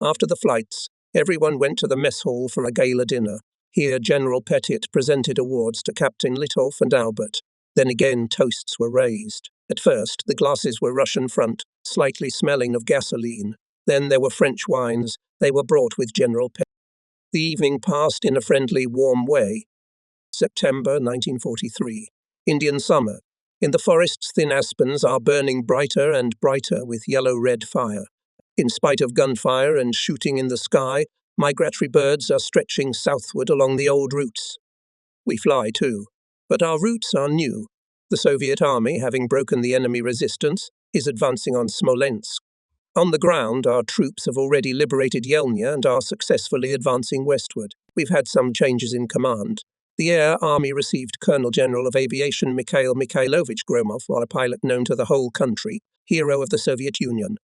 After the flights, everyone went to the mess hall for a gala dinner. Here General Petit presented awards to Captain Litov and Albert. Then again toasts were raised. At first, the glasses were Russian front, slightly smelling of gasoline. Then there were French wines. They were brought with General Petit. The evening passed in a friendly, warm way. September 1943. Indian summer. In the forest's thin aspens are burning brighter and brighter with yellow-red fire. In spite of gunfire and shooting in the sky, migratory birds are stretching southward along the old routes. We fly too, but our routes are new. The Soviet army, having broken the enemy resistance, is advancing on Smolensk. On the ground, our troops have already liberated Yelnya and are successfully advancing westward. We've had some changes in command. The Air Army received Colonel General of Aviation Mikhail Mikhailovich Gromov, a pilot known to the whole country, hero of the Soviet Union.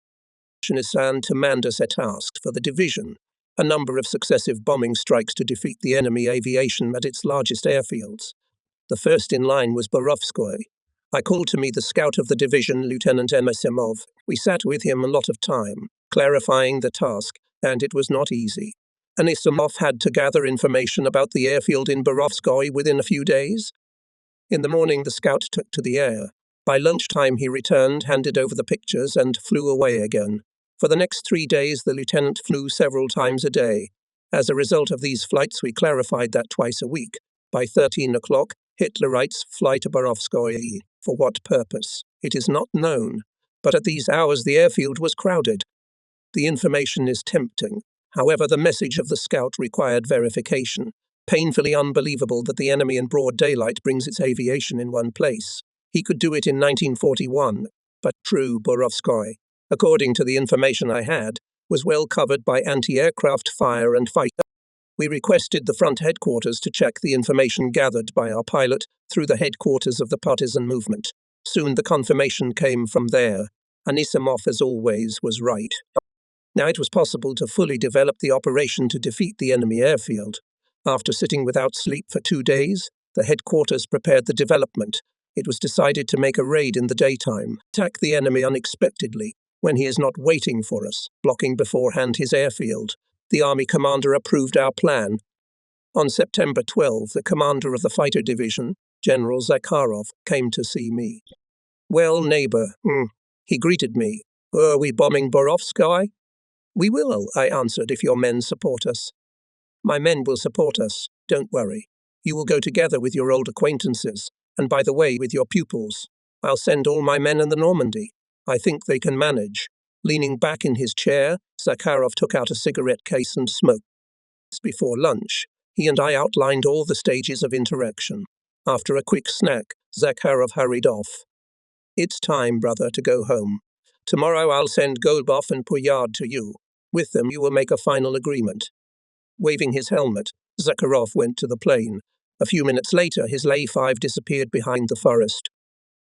Shinisan Tamandas tasked for the division, a number of successive bombing strikes to defeat the enemy aviation at its largest airfields. The first in line was Borovskoy. I called to me the scout of the division, Lieutenant Anisimov. We sat with him a lot of time, clarifying the task, and it was not easy. Anisimov had to gather information about the airfield in Borovskoy within a few days. In the morning, the scout took to the air. By lunchtime, he returned, handed over the pictures, and flew away again. For the next 3 days, the lieutenant flew several times a day. As a result of these flights, we clarified that twice a week. By 13 o'clock, Hitlerites fly to Borovskoy. For what purpose? It is not known. But at these hours, the airfield was crowded. The information is tempting. However, the message of the scout required verification. Painfully unbelievable that the enemy in broad daylight brings its aviation in one place. He could do it in 1941, but true, Borovskoy, according to the information I had, was well covered by anti-aircraft fire and fighter. We requested the front headquarters to check the information gathered by our pilot through the headquarters of the partisan movement. Soon the confirmation came from there. Anisimov, as always, was right. Now it was possible to fully develop the operation to defeat the enemy airfield. After sitting without sleep for 2 days, the headquarters prepared the development. It was decided to make a raid in the daytime, attack the enemy unexpectedly, when he is not waiting for us, blocking beforehand his airfield. The army commander approved our plan. On September 12, the commander of the fighter division, General Zakharov, came to see me. "Well, neighbor," he greeted me. "Are we bombing Borovskoy?" "We will," I answered, "if your men support us." "My men will support us, don't worry. You will go together with your old acquaintances, and by the way, with your pupils. I'll send all my men in the Normandy. I think they can manage." Leaning back in his chair, Zakharov took out a cigarette case and smoked. Before lunch, he and I outlined all the stages of interaction. After a quick snack, Zakharov hurried off. "It's time, brother, to go home. Tomorrow I'll send Golubov and Poyard to you. With them you will make a final agreement." Waving his helmet, Zakharov went to the plane. A few minutes later, his Lay-5 disappeared behind the forest.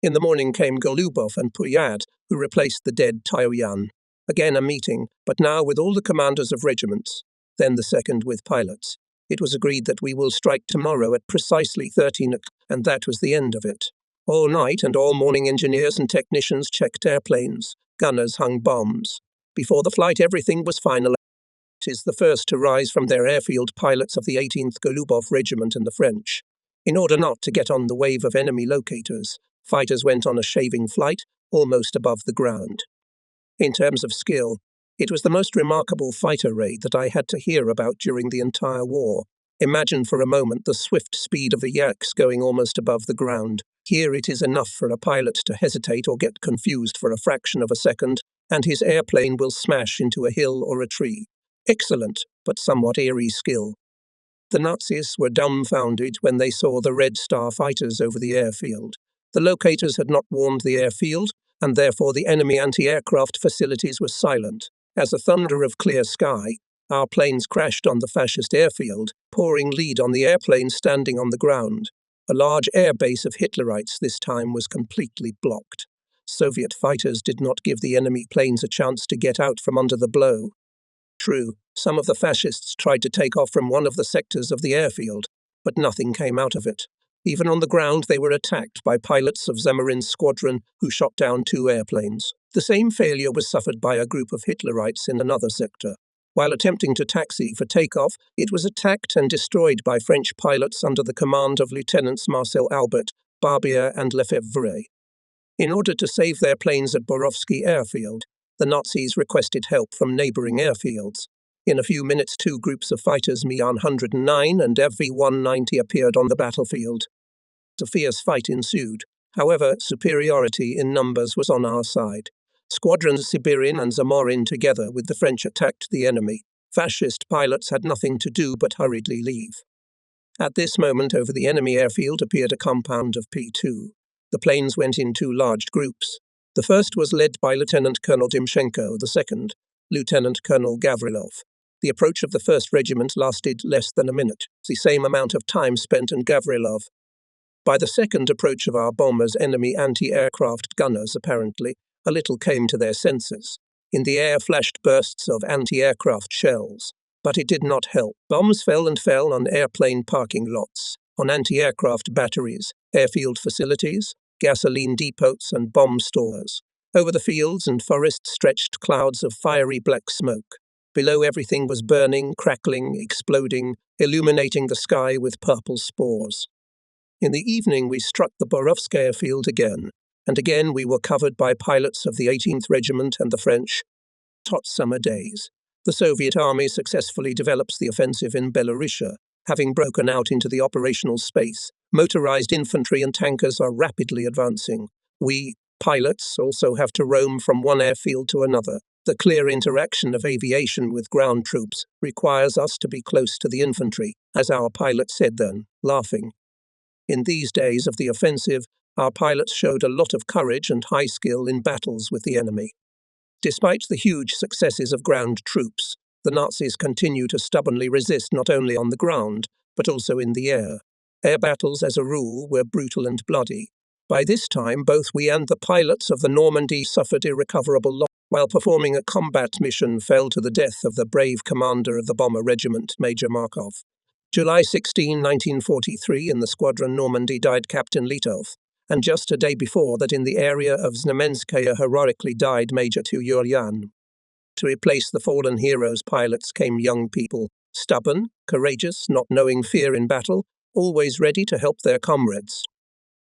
In the morning came Golubov and Poyard, who replaced the dead Taoyan. Again a meeting, but now with all the commanders of regiments. Then the second with pilots. It was agreed that we will strike tomorrow at precisely 13 o'clock, and that was the end of it. All night and all morning engineers and technicians checked airplanes. Gunners hung bombs. Before the flight, everything was finalized. It is the first to rise from their airfield pilots of the 18th Golubov Regiment and the French. In order not to get on the wave of enemy locators, fighters went on a shaving flight, almost above the ground. In terms of skill, it was the most remarkable fighter raid that I had to hear about during the entire war. Imagine for a moment the swift speed of the Yaks going almost above the ground. Here it is enough for a pilot to hesitate or get confused for a fraction of a second, and his airplane will smash into a hill or a tree. Excellent, but somewhat eerie skill. The Nazis were dumbfounded when they saw the Red Star fighters over the airfield. The locators had not warned the airfield, and therefore the enemy anti-aircraft facilities were silent. As a thunder of clear sky, our planes crashed on the fascist airfield, pouring lead on the airplanes standing on the ground. A large air base of Hitlerites this time was completely blocked. Soviet fighters did not give the enemy planes a chance to get out from under the blow. True, some of the fascists tried to take off from one of the sectors of the airfield, but nothing came out of it. Even on the ground, they were attacked by pilots of Zemarin's squadron who shot down 2 airplanes. The same failure was suffered by a group of Hitlerites in another sector. While attempting to taxi for takeoff, it was attacked and destroyed by French pilots under the command of Lieutenants Marcel Albert, Barbier and Lefebvre. In order to save their planes at Borovsky airfield, the Nazis requested help from neighboring airfields. In a few minutes, 2 groups of fighters Mi-109 and FV-190 appeared on the battlefield. A fierce fight ensued. However, superiority in numbers was on our side. Squadrons Sibirin and Zamorin together with the French attacked the enemy. Fascist pilots had nothing to do but hurriedly leave. At this moment, over the enemy airfield appeared a compound of P-2. The planes went in 2 large groups. The first was led by Lieutenant Colonel Timchenko, the second, Lieutenant Colonel Gavrilov. The approach of the 1st Regiment lasted less than a minute, the same amount of time spent in Gavrilov. By the second approach of our bombers, enemy anti-aircraft gunners, apparently, a little came to their senses. In the air flashed bursts of anti-aircraft shells, but it did not help. Bombs fell on airplane parking lots, on anti-aircraft batteries, airfield facilities, gasoline depots and bomb stores. Over the fields and forests stretched clouds of fiery black smoke. Below, everything was burning, crackling, exploding, illuminating the sky with purple spores. In the evening, we struck the Borovsk airfield again, and again we were covered by pilots of the 18th Regiment and the French. Hot summer days. The Soviet army successfully develops the offensive in Belarusia, having broken out into the operational space. Motorized infantry and tankers are rapidly advancing. We, pilots, also have to roam from one airfield to another. The clear interaction of aviation with ground troops requires us to be close to the infantry, as our pilot said then, laughing. In these days of the offensive, our pilots showed a lot of courage and high skill in battles with the enemy. Despite the huge successes of ground troops, the Nazis continue to stubbornly resist not only on the ground, but also in the air. Air battles, as a rule, were brutal and bloody. By this time, both we and the pilots of the Normandy suffered irrecoverable loss. While performing a combat mission, fell to the death of the brave commander of the bomber regiment, Major Markov. July 16, 1943, in the squadron Normandy died Captain Litov, and just a day before that in the area of Znamenskaya heroically died Major Tuyuryan. To replace the fallen heroes' pilots came young people, stubborn, courageous, not knowing fear in battle, always ready to help their comrades.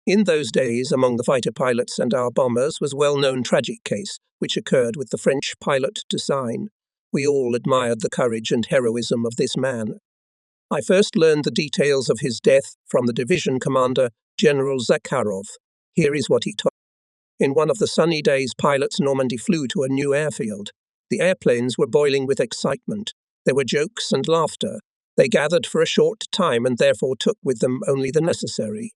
In those days, among the fighter pilots and our bombers was a well-known tragic case, which occurred with the French pilot Desagne. We all admired the courage and heroism of this man. I first learned the details of his death from the division commander, General Zakharov. Here is what he told. In one of the sunny days, pilots Normandy flew to a new airfield. The airplanes were boiling with excitement. There were jokes and laughter. They gathered for a short time and therefore took with them only the necessary.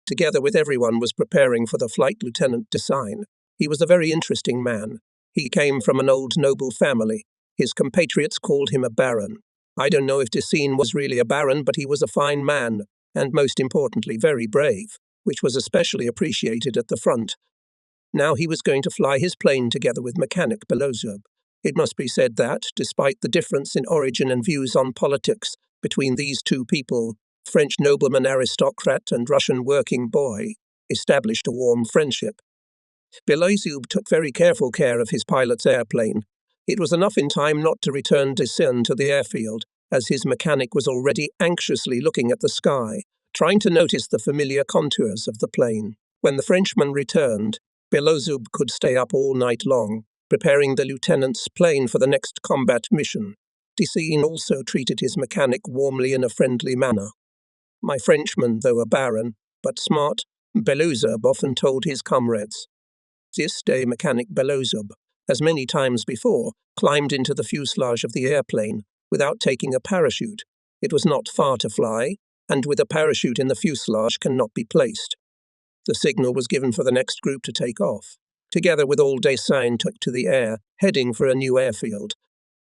Together with everyone was preparing for the flight Lieutenant Desagne. He was a very interesting man. He came from an old noble family. His compatriots called him a baron. I don't know if Desagne was really a baron, but he was a fine man, and most importantly, very brave, which was especially appreciated at the front. Now he was going to fly his plane together with mechanic Belozub. It must be said that, despite the difference in origin and views on politics between these two people, French nobleman aristocrat and Russian working boy, established a warm friendship. Belozub took very careful care of his pilot's airplane. It was enough in time not to return Desagne to the airfield, as his mechanic was already anxiously looking at the sky, trying to notice the familiar contours of the plane. When the Frenchman returned, Belozub could stay up all night long, preparing the lieutenant's plane for the next combat mission. Desagne also treated his mechanic warmly in a friendly manner. My Frenchman, though a baron, but smart, Belozub often told his comrades. This day mechanic Belozub, as many times before, climbed into the fuselage of the airplane without taking a parachute. It was not far to fly, and with a parachute in the fuselage cannot be placed. The signal was given for the next group to take off. Together with all Desain took to the air, heading for a new airfield.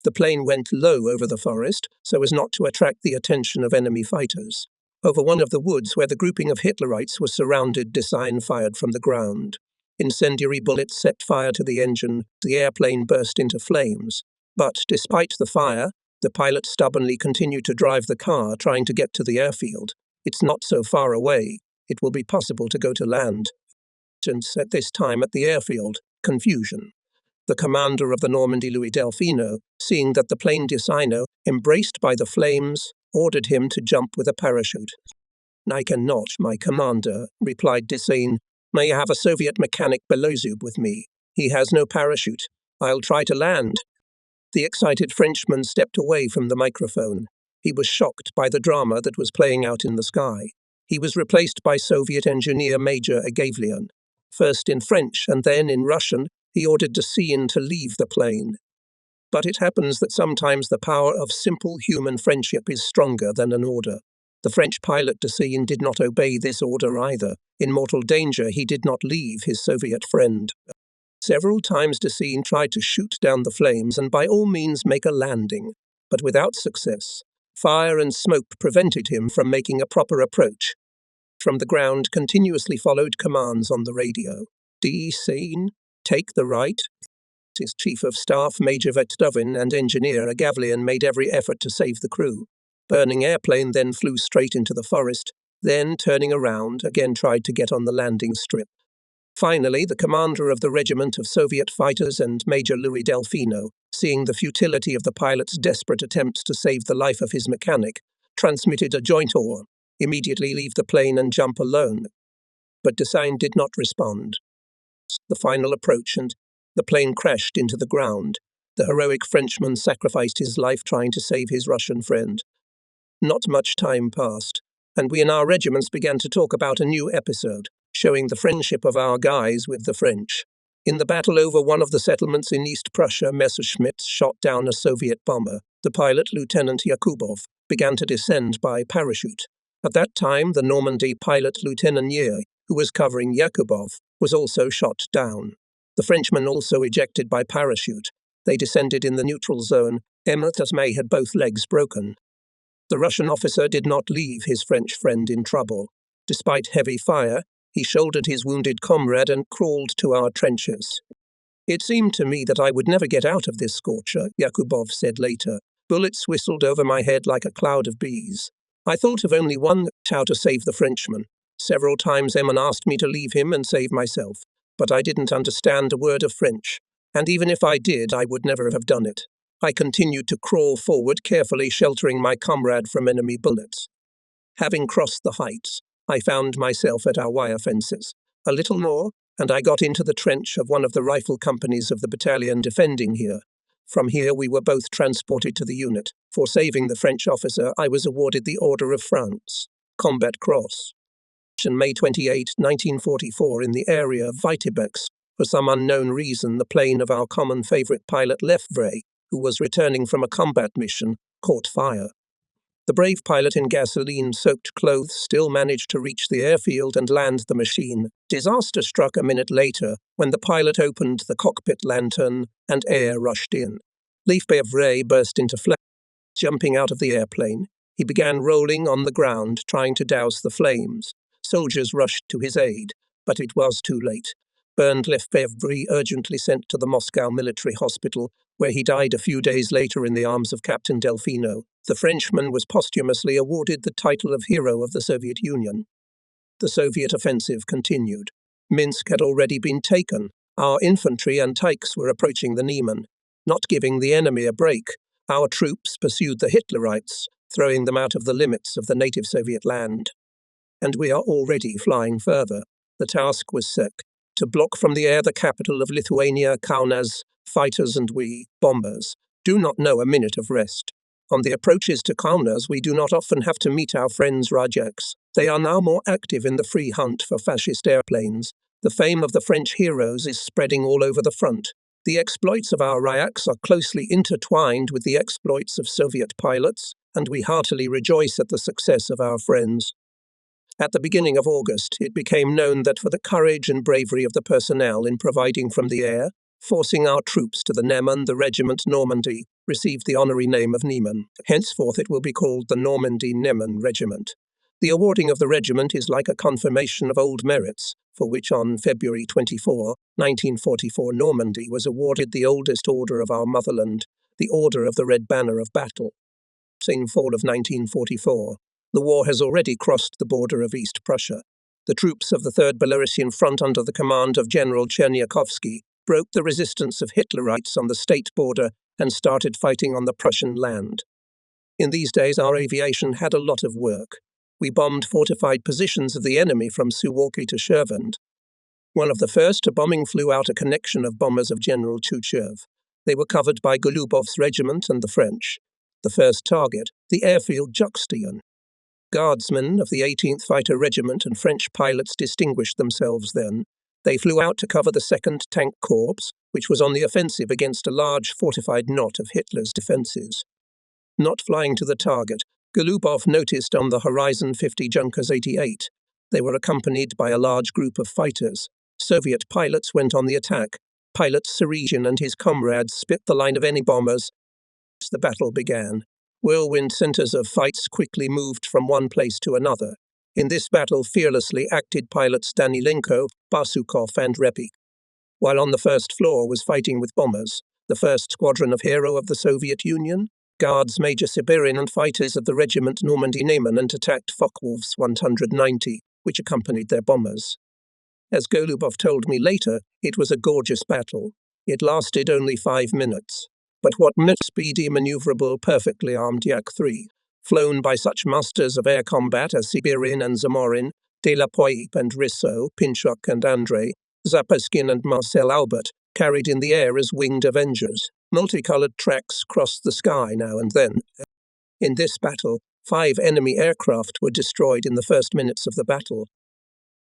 The plane went low over the forest, so as not to attract the attention of enemy fighters. Over one of the woods where the grouping of Hitlerites was surrounded, Desain fired from the ground. Incendiary bullets set fire to the engine. The airplane burst into flames. But despite the fire, the pilot stubbornly continued to drive the car, trying to get to the airfield. It's not so far away. It will be possible to go to land. And at this time at the airfield, confusion. The commander of the Normandy, Louis Delfino, seeing that the plane Desaino, embraced by the flames, ordered him to jump with a parachute. "I cannot, my commander," replied Desain. "May I have a Soviet mechanic Belozub with me? He has no parachute. I'll try to land." The excited Frenchman stepped away from the microphone. He was shocked by the drama that was playing out in the sky. He was replaced by Soviet engineer Major Agavlian. First in French and then in Russian, he ordered Desain to leave the plane. But it happens that sometimes the power of simple human friendship is stronger than an order. The French pilot Desain did not obey this order either. In mortal danger, he did not leave his Soviet friend. Several times Desain tried to shoot down the flames and by all means make a landing, but without success. Fire and smoke prevented him from making a proper approach. From the ground continuously followed commands on the radio. Desain, take the right. His chief of staff, Major Vetovin, and engineer Agavlian made every effort to save the crew. Burning airplane then flew straight into the forest, then, turning around, again tried to get on the landing strip. Finally, the commander of the regiment of Soviet fighters and Major Louis Delfino, seeing the futility of the pilot's desperate attempts to save the life of his mechanic, transmitted a joint order: immediately leave the plane and jump alone. But Desain did not respond. The final approach, and the plane crashed into the ground. The heroic Frenchman sacrificed his life trying to save his Russian friend. Not much time passed, and we in our regiments began to talk about a new episode, showing the friendship of our guys with the French. In the battle over one of the settlements in East Prussia, Messerschmitt shot down a Soviet bomber. The pilot, Lieutenant Yakubov, began to descend by parachute. At that time, the Normandy pilot, Lieutenant Nier, who was covering Yakubov, was also shot down. The Frenchman also ejected by parachute. They descended in the neutral zone. May had both legs broken. The Russian officer did not leave his French friend in trouble. Despite heavy fire, he shouldered his wounded comrade and crawled to our trenches. "It seemed to me that I would never get out of this scorcher," Yakubov said later. "Bullets whistled over my head like a cloud of bees. I thought of only one how to save the Frenchman. Several times Eamon asked me to leave him and save myself, but I didn't understand a word of French, and even if I did, I would never have done it. I continued to crawl forward, carefully sheltering my comrade from enemy bullets. Having crossed the heights, I found myself at our wire fences. A little more, and I got into the trench of one of the rifle companies of the battalion defending here. From here we were both transported to the unit. For saving the French officer, I was awarded the Order of France, Combat Cross. On May 28, 1944, in the area of Vitebex, for some unknown reason, the plane of our common favourite pilot Lefebvre, who was returning from a combat mission, caught fire. The brave pilot in gasoline-soaked clothes still managed to reach the airfield and land the machine. Disaster struck a minute later when the pilot opened the cockpit lantern and air rushed in. Lefebvre burst into flames. Jumping out of the airplane, he began rolling on the ground, trying to douse the flames. Soldiers rushed to his aid, but it was too late. Burned Lefebvre urgently sent to the Moscow military hospital, where he died a few days later in the arms of Captain Delfino. The Frenchman was posthumously awarded the title of Hero of the Soviet Union. The Soviet offensive continued. Minsk had already been taken. Our infantry and tanks were approaching the Niemen. Not giving the enemy a break, our troops pursued the Hitlerites, throwing them out of the limits of the native Soviet land. And we are already flying further. The task was set: to block from the air the capital of Lithuania, Kaunas. Fighters and we, bombers, do not know a minute of rest. On the approaches to Kaunas, we do not often have to meet our friends Rajaks. They are now more active in the free hunt for fascist airplanes. The fame of the French heroes is spreading all over the front. The exploits of our Rajaks are closely intertwined with the exploits of Soviet pilots, and we heartily rejoice at the success of our friends. At the beginning of August, it became known that for the courage and bravery of the personnel in providing from the air, forcing our troops to the Neman, the regiment Normandy received the honorary name of Niemen. Henceforth it will be called the Normandy Neman Regiment. The awarding of the regiment is like a confirmation of old merits, for which on February 24, 1944, Normandy was awarded the oldest order of our motherland, the Order of the Red Banner of Battle. Same fall of 1944. The war has already crossed the border of East Prussia. The troops of the 3rd Belarusian Front under the command of General Cherniakovsky broke the resistance of Hitlerites on the state border and started fighting on the Prussian land. In these days, our aviation had a lot of work. We bombed fortified positions of the enemy from Suwalki to Shervand. One of the first bombing flew out a connection of bombers of General Tuchev. They were covered by Golubov's regiment and the French. The first target, the airfield Juxtion. Guardsmen of the 18th Fighter Regiment and French pilots distinguished themselves then. They flew out to cover the 2nd Tank Corps, which was on the offensive against a large fortified knot of Hitler's defences. Not flying to the target, Golubov noticed on the horizon 50 Junkers 88. They were accompanied by a large group of fighters. Soviet pilots went on the attack. Pilot Serezhin and his comrades split the line of enemy bombers. The battle began. Whirlwind centres of fights quickly moved from one place to another. In this battle fearlessly acted pilots Danilenko, Barsukov and Repik. While on the first floor was fighting with bombers, the 1st Squadron of Hero of the Soviet Union, Guards Major Sibirin and fighters of the Regiment Normandy Neman and attacked Focke-Wulf's 190, which accompanied their bombers. As Golubov told me later, it was a gorgeous battle. It lasted only 5 minutes. But what speedy, maneuverable, perfectly armed Yak-3, flown by such masters of air combat as Sibirin and Zamorin, De La Poype and Risso, Pinchuk and Andrei, Zapaskin and Marcel Albert, carried in the air as winged avengers. Multicolored tracks crossed the sky now and then. In this battle, 5 enemy aircraft were destroyed in the first minutes of the battle.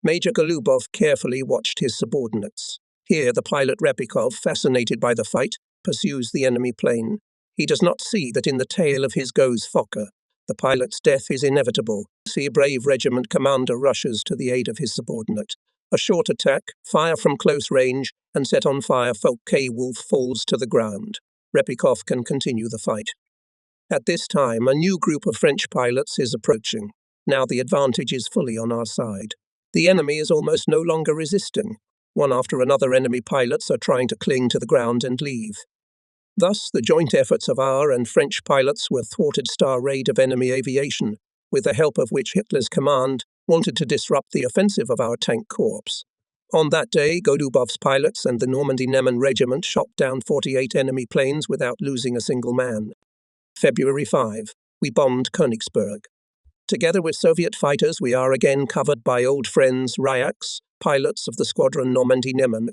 Major Golubov carefully watched his subordinates. Here the pilot Repikov, fascinated by the fight, pursues the enemy plane. He does not see that in the tail of his goes Fokker. The pilot's death is inevitable. A brave regiment commander rushes to the aid of his subordinate. A short attack, fire from close range, and set on fire Focke-Wulf falls to the ground. Repikov can continue the fight. At this time, a new group of French pilots is approaching. Now the advantage is fully on our side. The enemy is almost no longer resisting. One after another enemy pilots are trying to cling to the ground and leave. Thus, the joint efforts of our and French pilots were thwarted star raid of enemy aviation, with the help of which Hitler's command wanted to disrupt the offensive of our tank corps. On that day, Golubov's pilots and the Normandy Neman Regiment shot down 48 enemy planes without losing a single man. February 5, we bombed Königsberg. Together with Soviet fighters, we are again covered by old friends Ryaks, pilots of the Squadron Normandy Neman.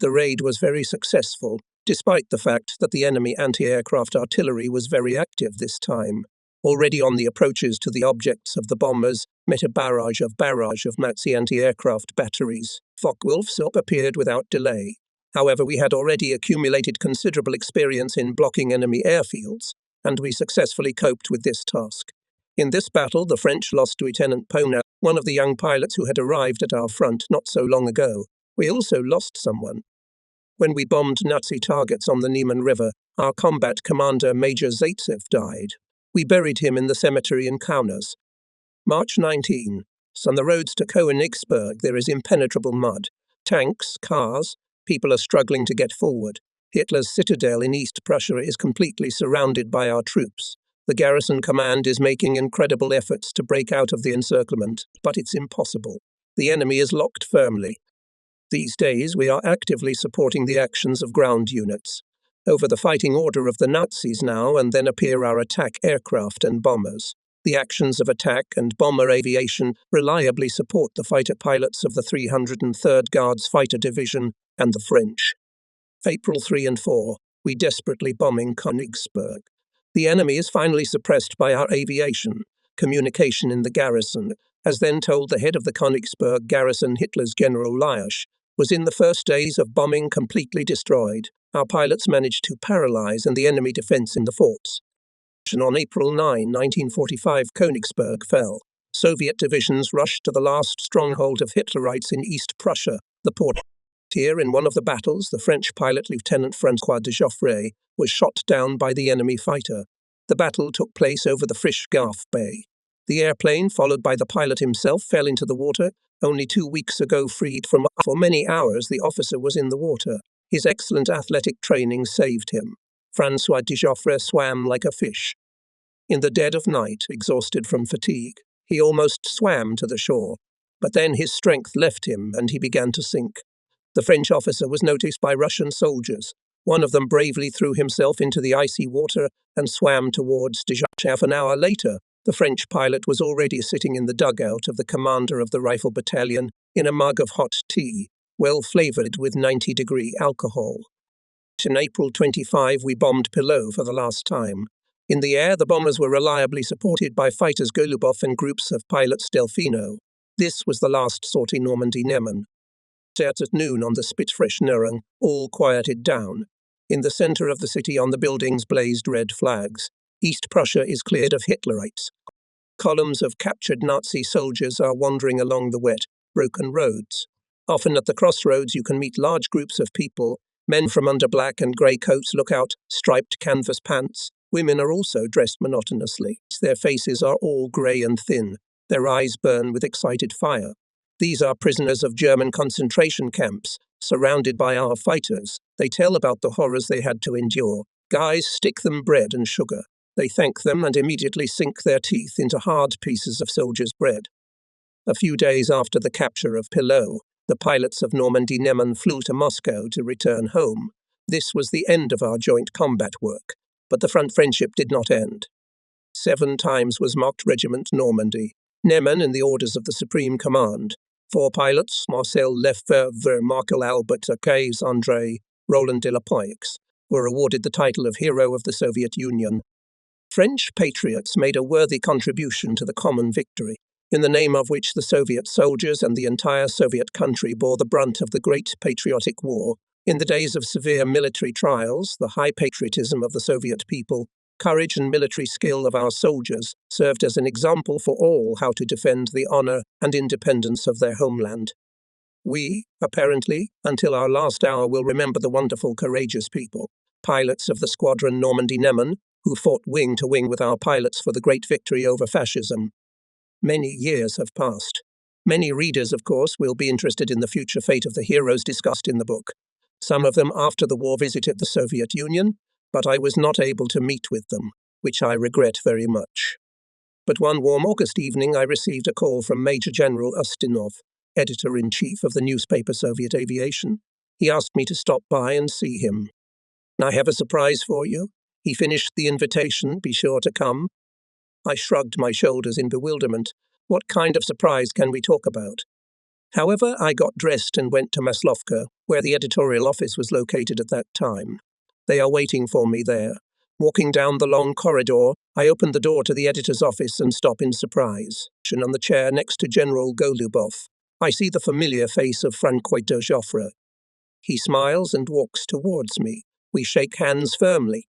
The raid was very successful, despite the fact that the enemy anti-aircraft artillery was very active this time. Already on the approaches to the objects of the bombers, met a barrage of Nazi anti-aircraft batteries. Focke-Wulf's appeared without delay. However, we had already accumulated considerable experience in blocking enemy airfields, and we successfully coped with this task. In this battle, the French lost Lieutenant Pona, one of the young pilots who had arrived at our front not so long ago. We also lost someone. When we bombed Nazi targets on the Niemen River, our combat commander Major Zaitsev died. We buried him in the cemetery in Kaunas. March 19. On the roads to Königsberg there is impenetrable mud. Tanks, cars, people are struggling to get forward. Hitler's citadel in East Prussia is completely surrounded by our troops. The garrison command is making incredible efforts to break out of the encirclement, but it's impossible. The enemy is locked firmly. These days we are actively supporting the actions of ground units. Over the fighting order of the Nazis now and then appear our attack aircraft and bombers. The actions of attack and bomber aviation reliably support the fighter pilots of the 303rd Guards Fighter Division and the French. April 3 and 4, we desperately bombing Königsberg. The enemy is finally suppressed by our aviation. Communication in the garrison, as then told the head of the Königsberg garrison, Hitler's General Laisch, was in the first days of bombing completely destroyed. Our pilots managed to paralyze and the enemy defense in the forts. On April 9, 1945, Königsberg fell. Soviet divisions rushed to the last stronghold of Hitlerites in East Prussia, the port. Here, in one of the battles, the French pilot Lieutenant François de Joffre was shot down by the enemy fighter. The battle took place over the Frischgarf Bay. The airplane, followed by the pilot himself, fell into the water. Only 2 weeks ago freed from. For many hours, the officer was in the water. His excellent athletic training saved him. François de Joffre swam like a fish. In the dead of night, exhausted from fatigue, he almost swam to the shore. But then his strength left him and he began to sink. The French officer was noticed by Russian soldiers. One of them bravely threw himself into the icy water and swam towards de Joffre. Half an hour later, the French pilot was already sitting in the dugout of the commander of the rifle battalion in a mug of hot tea, well flavoured with 90-degree alcohol. In April 25, we bombed Pillow for the last time. In the air, the bombers were reliably supported by fighters Golubov and groups of pilots Delfino. This was the last sortie Normandy-Neman. At noon on the Spitfreschnering, all quieted down. In the centre of the city on the buildings blazed red flags. East Prussia is cleared of Hitlerites. Columns of captured Nazi soldiers are wandering along the wet, broken roads. Often at the crossroads you can meet large groups of people. Men from under black and grey coats look out, striped canvas pants. Women are also dressed monotonously. Their faces are all grey and thin. Their eyes burn with excited fire. These are prisoners of German concentration camps, surrounded by our fighters. They tell about the horrors they had to endure. Guys stick them bread and sugar. They thank them and immediately sink their teeth into hard pieces of soldiers' bread. A few days after the capture of Pillow, the pilots of Normandy-Neman flew to Moscow to return home. This was the end of our joint combat work, but the front friendship did not end. 7 times was marked Regiment Normandy. Neman in the orders of the Supreme Command. 4 pilots, Marcel Lefebvre, Markel Albert, Caves André, Roland de la Poix, were awarded the title of Hero of the Soviet Union. French patriots made a worthy contribution to the common victory, in the name of which the Soviet soldiers and the entire Soviet country bore the brunt of the Great Patriotic War. In the days of severe military trials, the high patriotism of the Soviet people, courage and military skill of our soldiers served as an example for all how to defend the honor and independence of their homeland. We, apparently, until our last hour will remember the wonderful, courageous people, pilots of the squadron Normandy-Neman, who fought wing to wing with our pilots for the great victory over fascism. Many years have passed. Many readers, of course, will be interested in the future fate of the heroes discussed in the book. Some of them after the war visited the Soviet Union, but I was not able to meet with them, which I regret very much. But one warm August evening I received a call from Major General Ustinov, editor-in-chief of the newspaper Soviet Aviation. He asked me to stop by and see him. "I have a surprise for you. He finished the invitation, be sure to come." I shrugged my shoulders in bewilderment. What kind of surprise can we talk about? However, I got dressed and went to Maslovka, where the editorial office was located at that time. They are waiting for me there. Walking down the long corridor, I opened the door to the editor's office and stop in surprise. On the chair next to General Golubov, I see the familiar face of François de Joffre. He smiles and walks towards me. We shake hands firmly.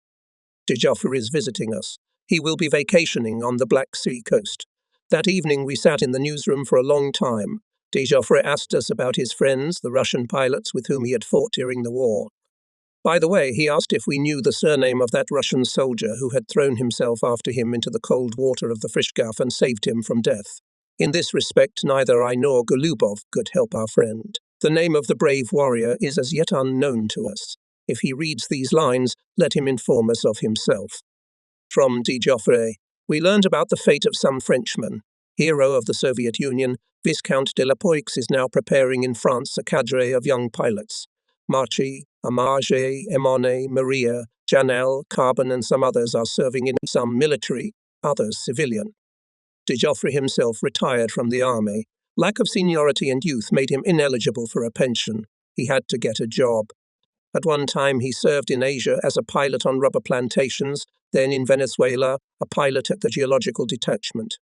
De Joffre is visiting us. He will be vacationing on the Black Sea coast. That evening we sat in the newsroom for a long time. De Joffre asked us about his friends, the Russian pilots with whom he had fought during the war. By the way, he asked if we knew the surname of that Russian soldier who had thrown himself after him into the cold water of the Frischgarf and saved him from death. In this respect, neither I nor Golubov could help our friend. The name of the brave warrior is as yet unknown to us. If he reads these lines, let him inform us of himself. From de Joffre, we learned about the fate of some Frenchman. Hero of the Soviet Union, Viscount de la Poix is now preparing in France a cadre of young pilots. Marchi, Amage, Emone, Maria, Janelle, Carbon and some others are serving in some military, others civilian. De Joffre himself retired from the army. Lack of seniority and youth made him ineligible for a pension. He had to get a job. At one time he served in Asia as a pilot on rubber plantations, then in Venezuela, a pilot at the geological detachment.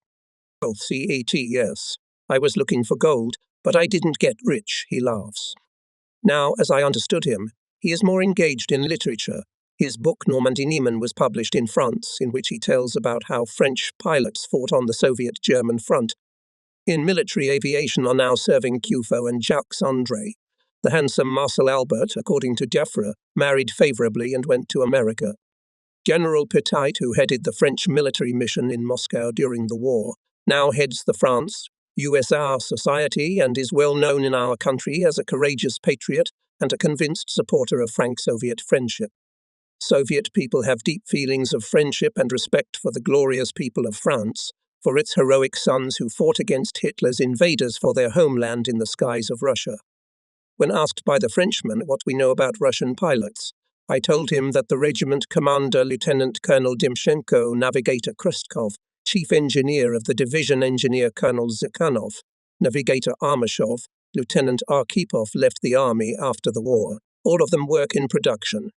Both CAT, yes. I was looking for gold, but I didn't get rich, he laughs. Now, as I understood him, he is more engaged in literature. His book Normandy-Neman was published in France, in which he tells about how French pilots fought on the Soviet-German front in military aviation are now serving Cufo and Jacques-André. The handsome Marcel Albert, according to Jaffre, married favourably and went to America. General Petit, who headed the French military mission in Moscow during the war, now heads the France-USSR Society and is well known in our country as a courageous patriot and a convinced supporter of Franco-Soviet friendship. Soviet people have deep feelings of friendship and respect for the glorious people of France, for its heroic sons who fought against Hitler's invaders for their homeland in the skies of Russia. When asked by the Frenchman what we know about Russian pilots, I told him that the regiment commander Lieutenant Colonel Dimchenko, Navigator Krustkov, Chief Engineer of the Division Engineer Colonel Zakhanov, Navigator Armashov, Lieutenant Arkhipov left the army after the war. All of them work in production.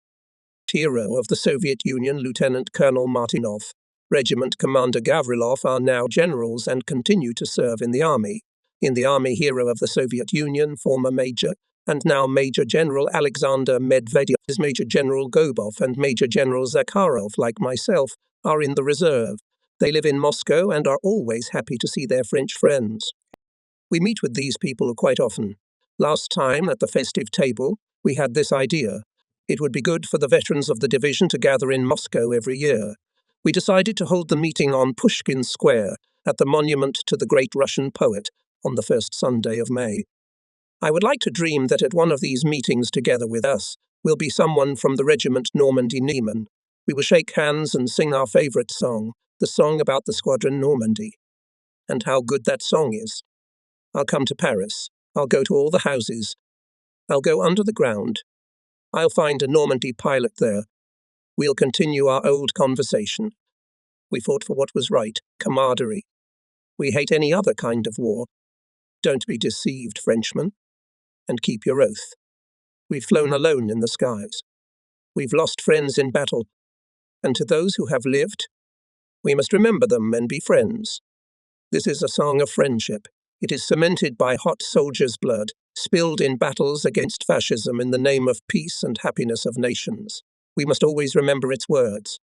Hero of the Soviet Union, Lieutenant Colonel Martinov, Regiment Commander Gavrilov are now generals and continue to serve in the army. In the army, hero of the Soviet Union, former Major, and now Major General Alexander Medvedev, Major General Gobov and Major General Zakharov, like myself, are in the reserve. They live in Moscow and are always happy to see their French friends. We meet with these people quite often. Last time, at the festive table, we had this idea. It would be good for the veterans of the division to gather in Moscow every year. We decided to hold the meeting on Pushkin Square, at the monument to the great Russian poet, on the first Sunday of May. I would like to dream that at one of these meetings together with us will be someone from the regiment Normandy-Niemen. We will shake hands and sing our favourite song, the song about the Squadron Normandy. And how good that song is. I'll come to Paris. I'll go to all the houses. I'll go under the ground. I'll find a Normandy pilot there. We'll continue our old conversation. We fought for what was right, camaraderie. We hate any other kind of war. Don't be deceived, Frenchmen. And keep your oath. We've flown alone in the skies. We've lost friends in battle. And to those who have lived, we must remember them and be friends. This is a song of friendship. It is cemented by hot soldiers' blood, spilled in battles against fascism in the name of peace and happiness of nations. We must always remember its words.